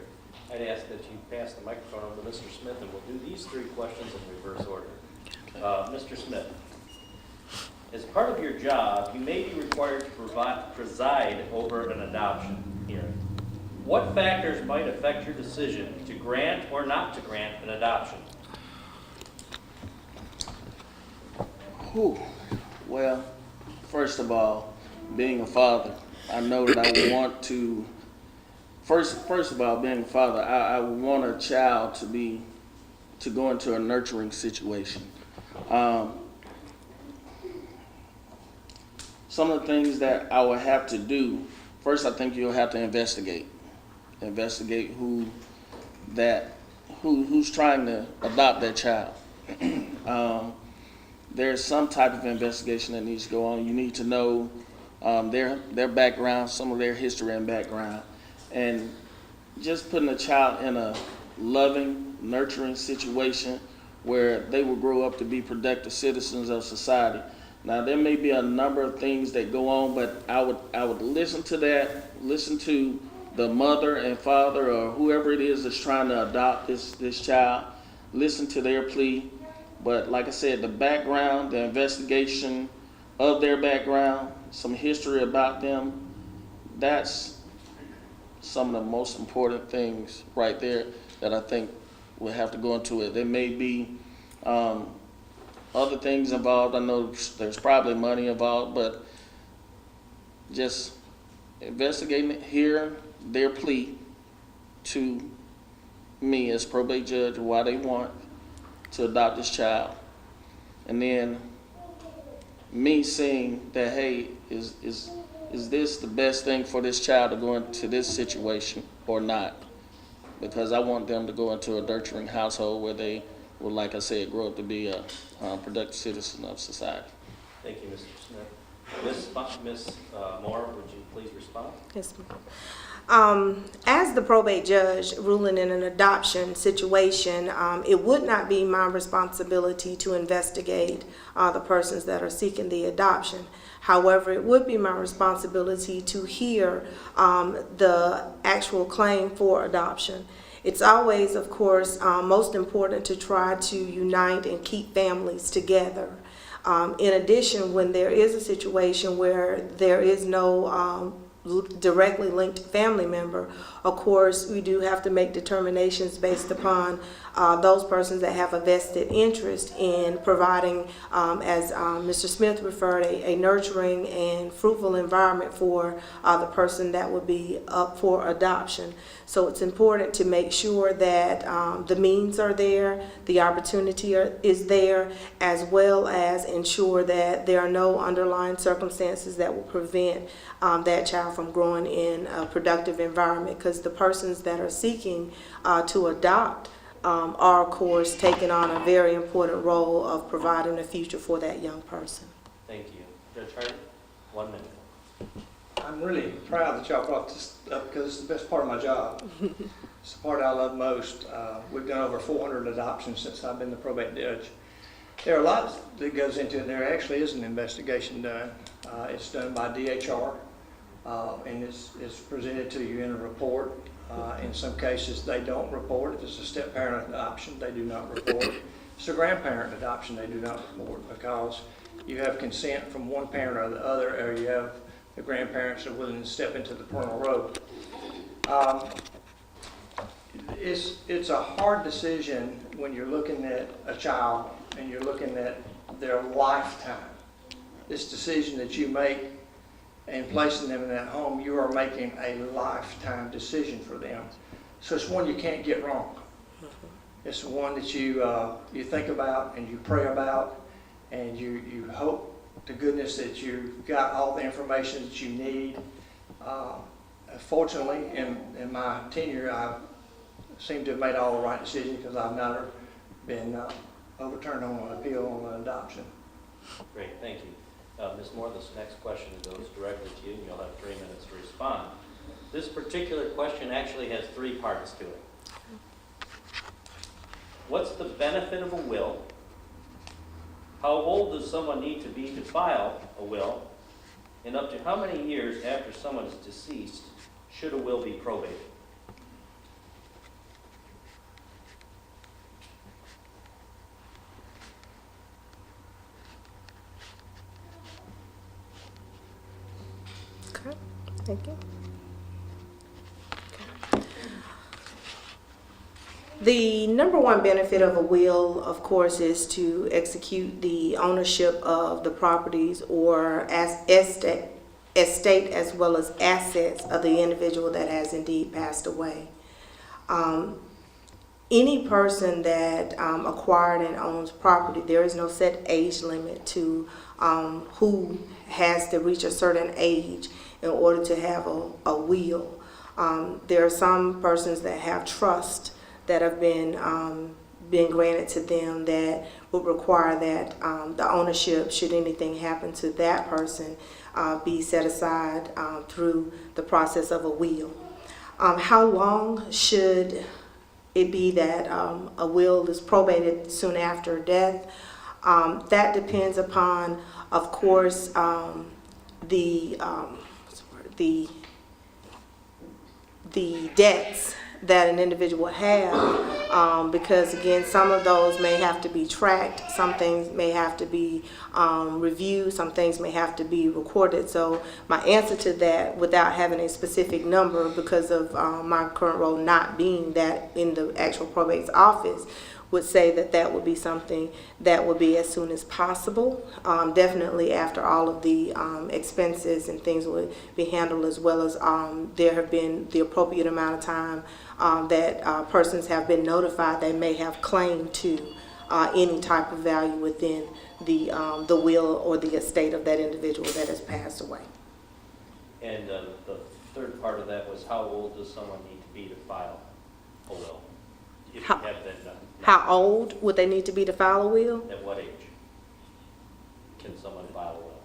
I'd ask that you pass the microphone over to Mr. Smith, and we'll do these 3 questions in reverse order. Mr. Smith, as part of your job, you may be required to preside over an adoption hearing. What factors might affect your decision to grant or not to grant an adoption? Well, first of all, being a father, I know that I would want to, first of all, being a father, I would want a child to go into a nurturing situation. Some of the things that I would have to do, first I think you'll have to investigate who's trying to adopt that child. There's some type of investigation that needs to go on. You need to know their background, some of their history and background, and just putting a child in a loving, nurturing situation where they will grow up to be productive citizens of society. Now, there may be a number of things that go on, but I would listen to that, listen to the mother and father or whoever it is that's trying to adopt this child, listen to their plea. But like I said, the background, the investigation of their background, some history about them, that's some of the most important things right there that I think we'll have to go into it. There may be other things involved. I know there's probably money involved, but just investigating it, hearing their plea to me as probate judge, why they want to adopt this child, and then me seeing that, hey, is this the best thing for this child to go into this situation or not? Because I want them to go into a nurturing household where they will, like I said, grow up to be a productive citizen of society. Thank you, Mr. Smith. Ms. Moore, would you please respond? Yes, ma'am. As the probate judge ruling in an adoption situation, it would not be my responsibility to investigate the persons that are seeking the adoption. However, it would be my responsibility to hear the actual claim for adoption. It's always, of course, most important to try to unite and keep families together. In addition, when there is a situation where there is no directly linked family member, of course, we do have to make determinations based upon those persons that have a vested interest in providing, as Mr. Smith referred, a nurturing and fruitful environment for the person that would be up for adoption. So it's important to make sure that the means are there, the opportunity is there, as well as ensure that there are no underlying circumstances that will prevent that child from growing in a productive environment, because the persons that are seeking to adopt are, of course, taking on a very important role of providing a future for that young person. Thank you. Judge Hardy, 1 minute. I'm really proud that y'all brought this up because it's the best part of my job. It's the part I love most. We've done over 400 adoptions since I've been the probate judge. There are a lot that goes into it. There actually is an investigation done. It's done by DHR, and it's presented to you in a report. In some cases, they don't report. If it's a step-parent adoption, they do not report. If it's a grandparent adoption, they do not report because you have consent from one parent or the other, or you have the grandparents are willing to step into the parental role. It's a hard decision when you're looking at a child and you're looking at their lifetime. This decision that you make and placing them in that home, you are making a lifetime decision for them. So it's one you can't get wrong. It's one that you think about and you pray about, and you hope to goodness that you've got all the information that you need. Fortunately, in my tenure, I seem to have made all the right decisions because I've never been overturned on an appeal on an adoption. Great, thank you. Ms. Moore, this next question goes directly to you, and you'll have 3 minutes to respond. This particular question actually has 3 parts to it. What's the benefit of a will? How old does someone need to be to file a will? And up to how many years after someone is deceased should a will be probated? Okay, thank you. The number one benefit of a will, of course, is to execute the ownership of the properties or estate as well as assets of the individual that has indeed passed away. Any person that acquired and owns property, there is no set age limit to who has to reach a certain age in order to have a will. There are some persons that have trust that have been granted to them that would require that the ownership, should anything happen to that person, be set aside through the process of a will. How long should it be that a will is probated soon after death? That depends upon, of course, the debts that an individual have, because again, some of those may have to be tracked, some things may have to be reviewed, some things may have to be recorded. So my answer to that, without having a specific number, because of my current role not being that in the actual probate's office, would say that would be something that would be as soon as possible. Definitely after all of the expenses and things would be handled, as well as there have been the appropriate amount of time that persons have been notified they may have claim to any type of value within the will or the estate of that individual that has passed away. And the third part of that was, how old does someone need to be to file a will? If you have that done. How old would they need to be to file a will? At what age can someone file a will?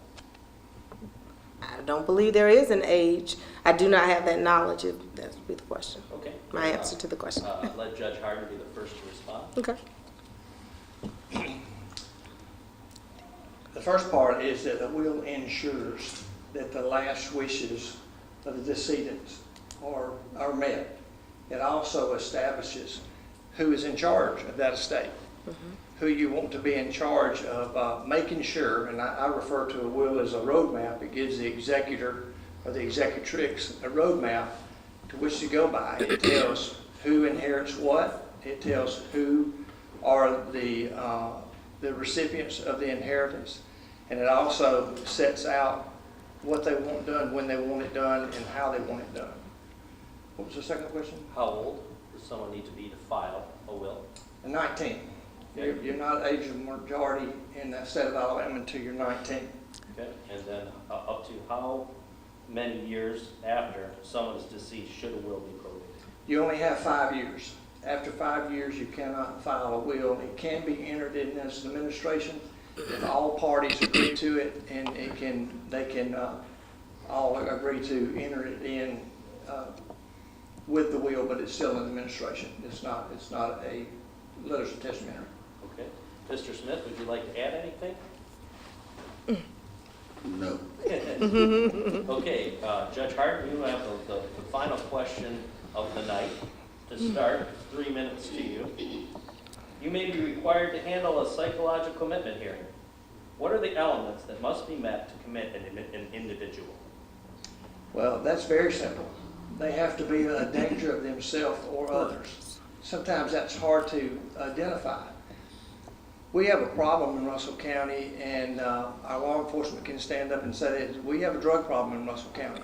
I don't believe there is an age. I do not have that knowledge, if that would be the question. Okay. My answer to the question. Let Judge Harden be the first to respond. Okay. The first part is that the will ensures that the last wishes of the decedents are met. It also establishes who is in charge of that estate, who you want to be in charge of making sure, and I refer to a will as a roadmap. It gives the executor or the executrix a roadmap to which to go by. It tells who inherits what. It tells who are the recipients of the inheritance, and it also sets out what they want done, when they want it done, and how they want it done. What was the second question? How old does someone need to be to file a will? 19. You're not age of majority in the state of Alabama until you're 19. Okay, and then up to how many years after someone is deceased should a will be probated? You only have 5 years. After 5 years, you cannot file a will. It can be entered in as an administration if all parties agree to it, and they can all agree to enter it in with the will, but it's still an administration. It's not a letters of testamentary. Okay. Mr. Smith, would you like to add anything? No. Okay, Judge Hart, you have the final question of the night. To start, 3 minutes to you. You may be required to handle a psychological commitment hearing. What are the elements that must be met to commit an individual? Well, that's very simple. They have to be a danger of themselves or others. Sometimes that's hard to identify. We have a problem in Russell County, and our law enforcement can stand up and say that we have a drug problem in Russell County.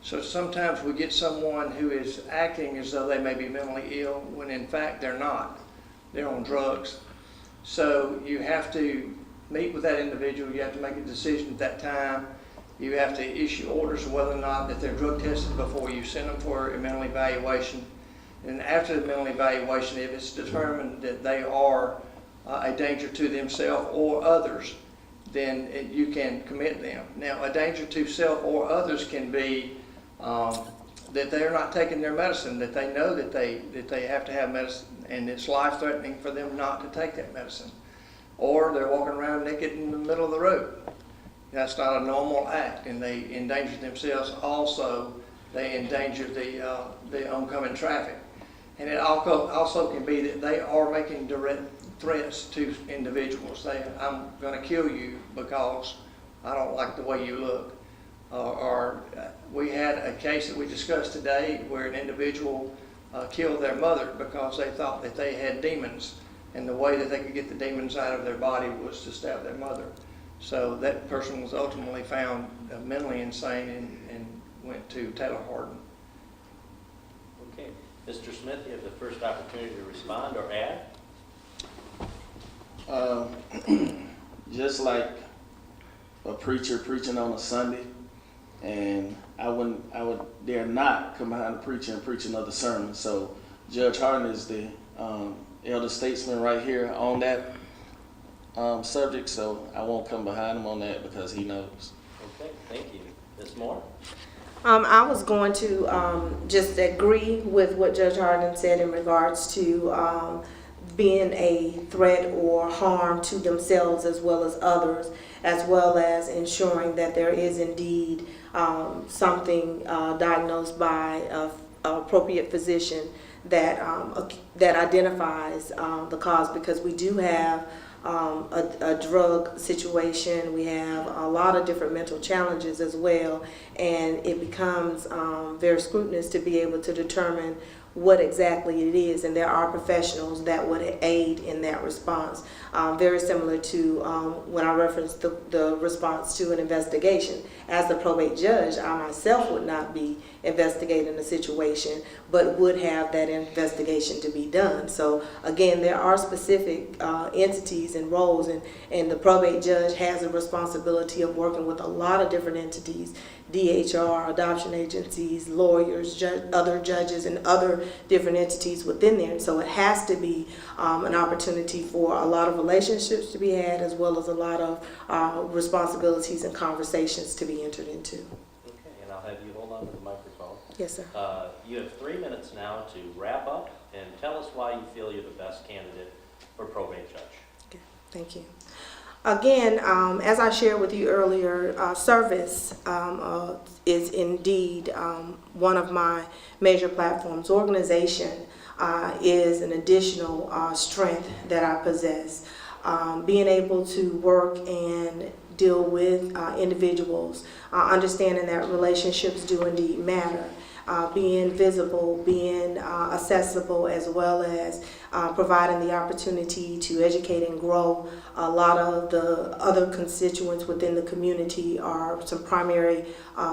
So sometimes we get someone who is acting as though they may be mentally ill, when in fact they're not. They're on drugs. So you have to meet with that individual. You have to make a decision at that time. You have to issue orders of whether or not that they're drug tested before you send them for a mental evaluation. And after the mental evaluation, if it's determined that they are a danger to themselves or others, then you can commit them. Now, a danger to self or others can be that they're not taking their medicine, that they know that they have to have medicine, and it's life-threatening for them not to take that medicine. Or they're walking around naked in the middle of the road. That's not a normal act, and they endanger themselves. Also, they endanger the oncoming traffic. And it also can be that they are making direct threats to individuals. I'm going to kill you because I don't like the way you look. Or we had a case that we discussed today where an individual killed their mother because they thought that they had demons, and the way that they could get the demons out of their body was to stab their mother. So that person was ultimately found mentally insane and went to Taylor Hardin. Okay. Mr. Smith, you have the first opportunity to respond or add. Just like a preacher preaching on a Sunday, and I would dare not come behind the preacher and preach another sermon. So Judge Hardin is the elder statesman right here on that subject, so I won't come behind him on that because he knows. Okay, thank you. Ms. Moore? I was going to just agree with what Judge Hardin said in regards to being a threat or harm to themselves as well as others, as well as ensuring that there is indeed something diagnosed by an appropriate physician that identifies the cause, because we do have a drug situation. We have a lot of different mental challenges as well, and it becomes very scrutinous to be able to determine what exactly it is, and there are professionals that would aid in that response. Very similar to when I referenced the response to an investigation. As the probate judge, I myself would not be investigating the situation, but would have that investigation to be done. So again, there are specific entities and roles, and the probate judge has a responsibility of working with a lot of different entities, DHR, adoption agencies, lawyers, other judges, and other different entities within there. And so it has to be an opportunity for a lot of relationships to be had, as well as a lot of responsibilities and conversations to be entered into. Okay, and I'll have you hold on to the microphone. Yes, sir. You have 3 minutes now to wrap up and tell us why you feel you're the best candidate for probate judge. Okay, thank you. Again, as I shared with you earlier, service is indeed one of my major platforms. Organization is an additional strength that I possess. Being able to work and deal with individuals, understanding that relationships do indeed matter. Being visible, being accessible, as well as providing the opportunity to educate and grow a lot of the other constituents within the community are some primary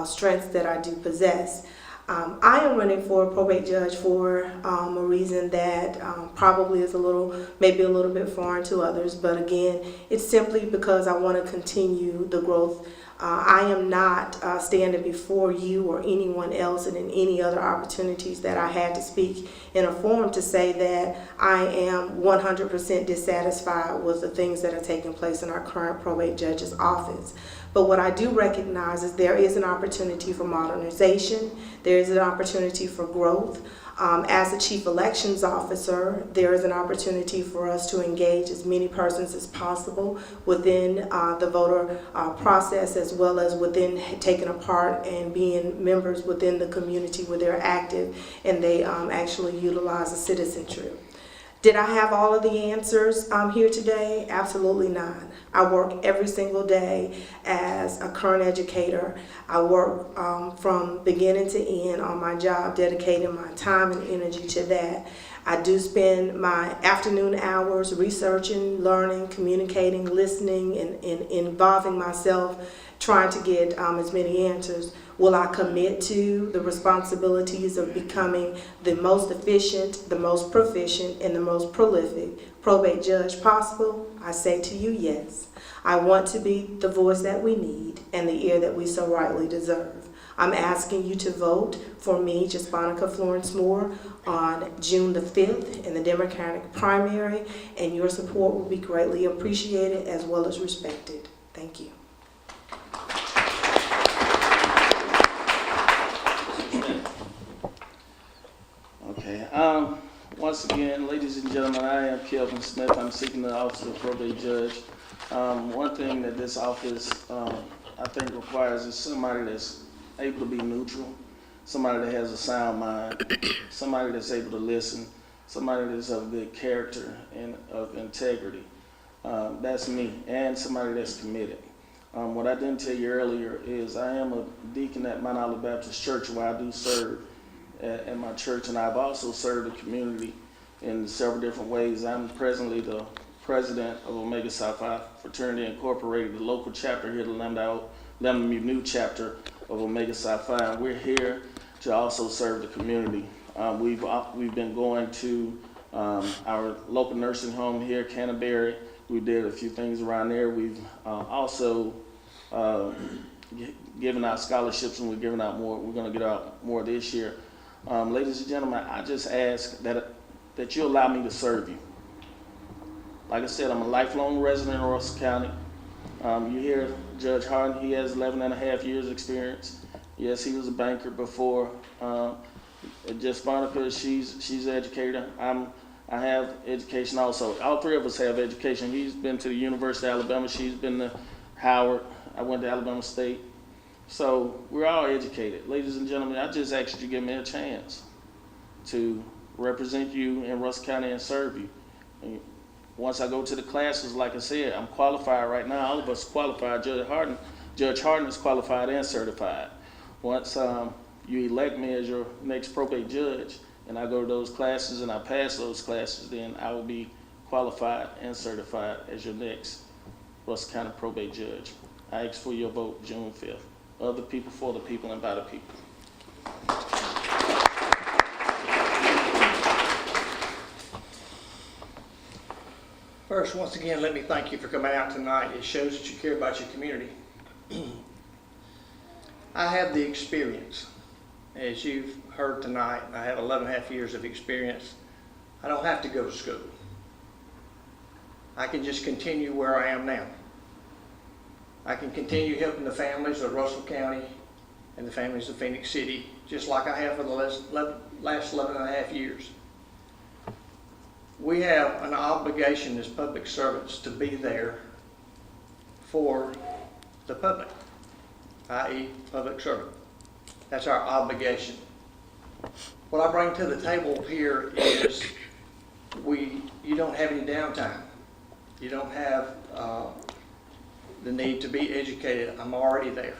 strengths that I do possess. I am running for a probate judge for a reason that probably is maybe a little bit foreign to others, but again, it's simply because I want to continue the growth. I am not standing before you or anyone else and in any other opportunities that I had to speak in a forum to say that I am 100% dissatisfied with the things that are taking place in our current probate judge's office. But what I do recognize is there is an opportunity for modernization, there is an opportunity for growth, As the Chief Elections Officer, there is an opportunity for us to engage as many persons as possible within the voter process, as well as within taking a part and being members within the community where they're active and they actually utilize a citizenship. Did I have all of the answers here today? Absolutely not. I work every single day as a current educator. I work from beginning to end on my job, dedicating my time and energy to that. I do spend my afternoon hours researching, learning, communicating, listening, and involving myself, trying to get as many answers. Will I commit to the responsibilities of becoming the most efficient, the most proficient, and the most prolific probate judge possible? I say to you, yes. I want to be the voice that we need and the ear that we so rightly deserve. I'm asking you to vote for me, Jasponica Florence Moore, on June the 5th in the Democratic primary, and your support will be greatly appreciated as well as respected. Thank you. Okay. Once again, ladies and gentlemen, I am Kelvin Smith. I'm seeking the office of probate judge. One thing that this office, I think, requires is somebody that's able to be neutral, somebody that has a sound mind, somebody that's able to listen, somebody that's of good character and of integrity. That's me, and somebody that's committed. What I didn't tell you earlier is I am a deacon at Mount Olive Baptist Church, where I do serve at my church, and I've also served the community in several different ways. I'm presently the president of Omega Psi Phi Fraternity Incorporated, the local chapter here, the Lambda Mu chapter of Omega Psi Phi, and we're here to also serve the community. We've been going to our local nursing home here, Canterbury. We did a few things around there. We've also given out scholarships, and we're giving out more. We're going to get out more this year. Ladies and gentlemen, I just ask that you allow me to serve you. Like I said, I'm a lifelong resident of Russell County. You hear Judge Harden, he has 11 and a half years experience. Yes, he was a banker before. Just Monica, she's an educator. I have education also. All three of us have education. He's been to the University of Alabama. She's been to Howard. I went to Alabama State. So we're all educated. Ladies and gentlemen, I just asked you to give me a chance to represent you in Russell County and serve you. And once I go to the classes, like I said, I'm qualified right now. All of us qualified. Judge Harden is qualified and certified. Once you elect me as your next probate judge, and I go to those classes and I pass those classes, then I will be qualified and certified as your next Russell County probate judge. I ask for your vote June 5th. Of the people, for the people, and by the people. First, once again, let me thank you for coming out tonight. It shows that you care about your community. I have the experience. As you've heard tonight, I have 11 and a half years of experience. I don't have to go to school. I can just continue where I am now. I can continue helping the families of Russell County and the families of Phenix City, just like I have for the last 11 and a half years. We have an obligation as public servants to be there for the public, i.e. public servant. That's our obligation. What I bring to the table here is you don't have any downtime. You don't have the need to be educated. I'm already there.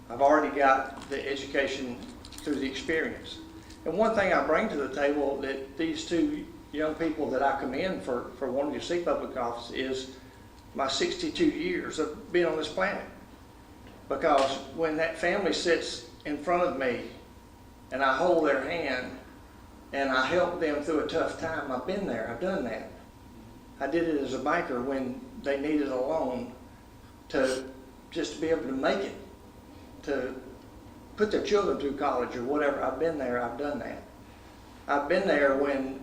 I've already got the education through the experience. And one thing I bring to the table that these two young people that I commend for wanting to seek public office is my 62 years of being on this planet. Because when that family sits in front of me and I hold their hand and I help them through a tough time, I've been there, I've done that. I did it as a banker when they needed a loan to just be able to make it, to put their children through college or whatever. I've been there, I've done that. I've been there when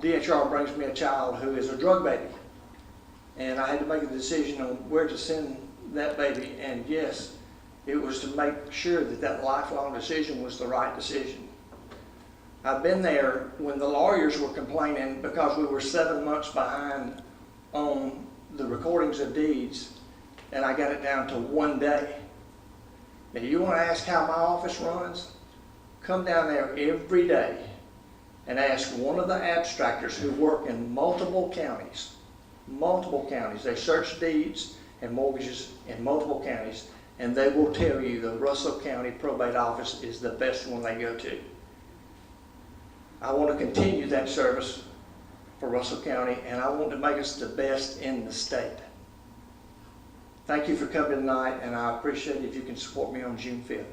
DHR brings me a child who is a drug baby, and I had to make a decision on where to send that baby, and yes, it was to make sure that that lifelong decision was the right decision. I've been there when the lawyers were complaining because we were 7 months behind on the recordings of deeds, and I got it down to 1 day. Now, you want to ask how my office runs? Come down there every day and ask one of the abstractors who work in multiple counties. Multiple counties. They search deeds and mortgages in multiple counties, and they will tell you the Russell County Probate Office is the best one they go to. I want to continue that service for Russell County, and I want to make us the best in the state. Thank you for coming tonight, and I appreciate it if you can support me on June 5th.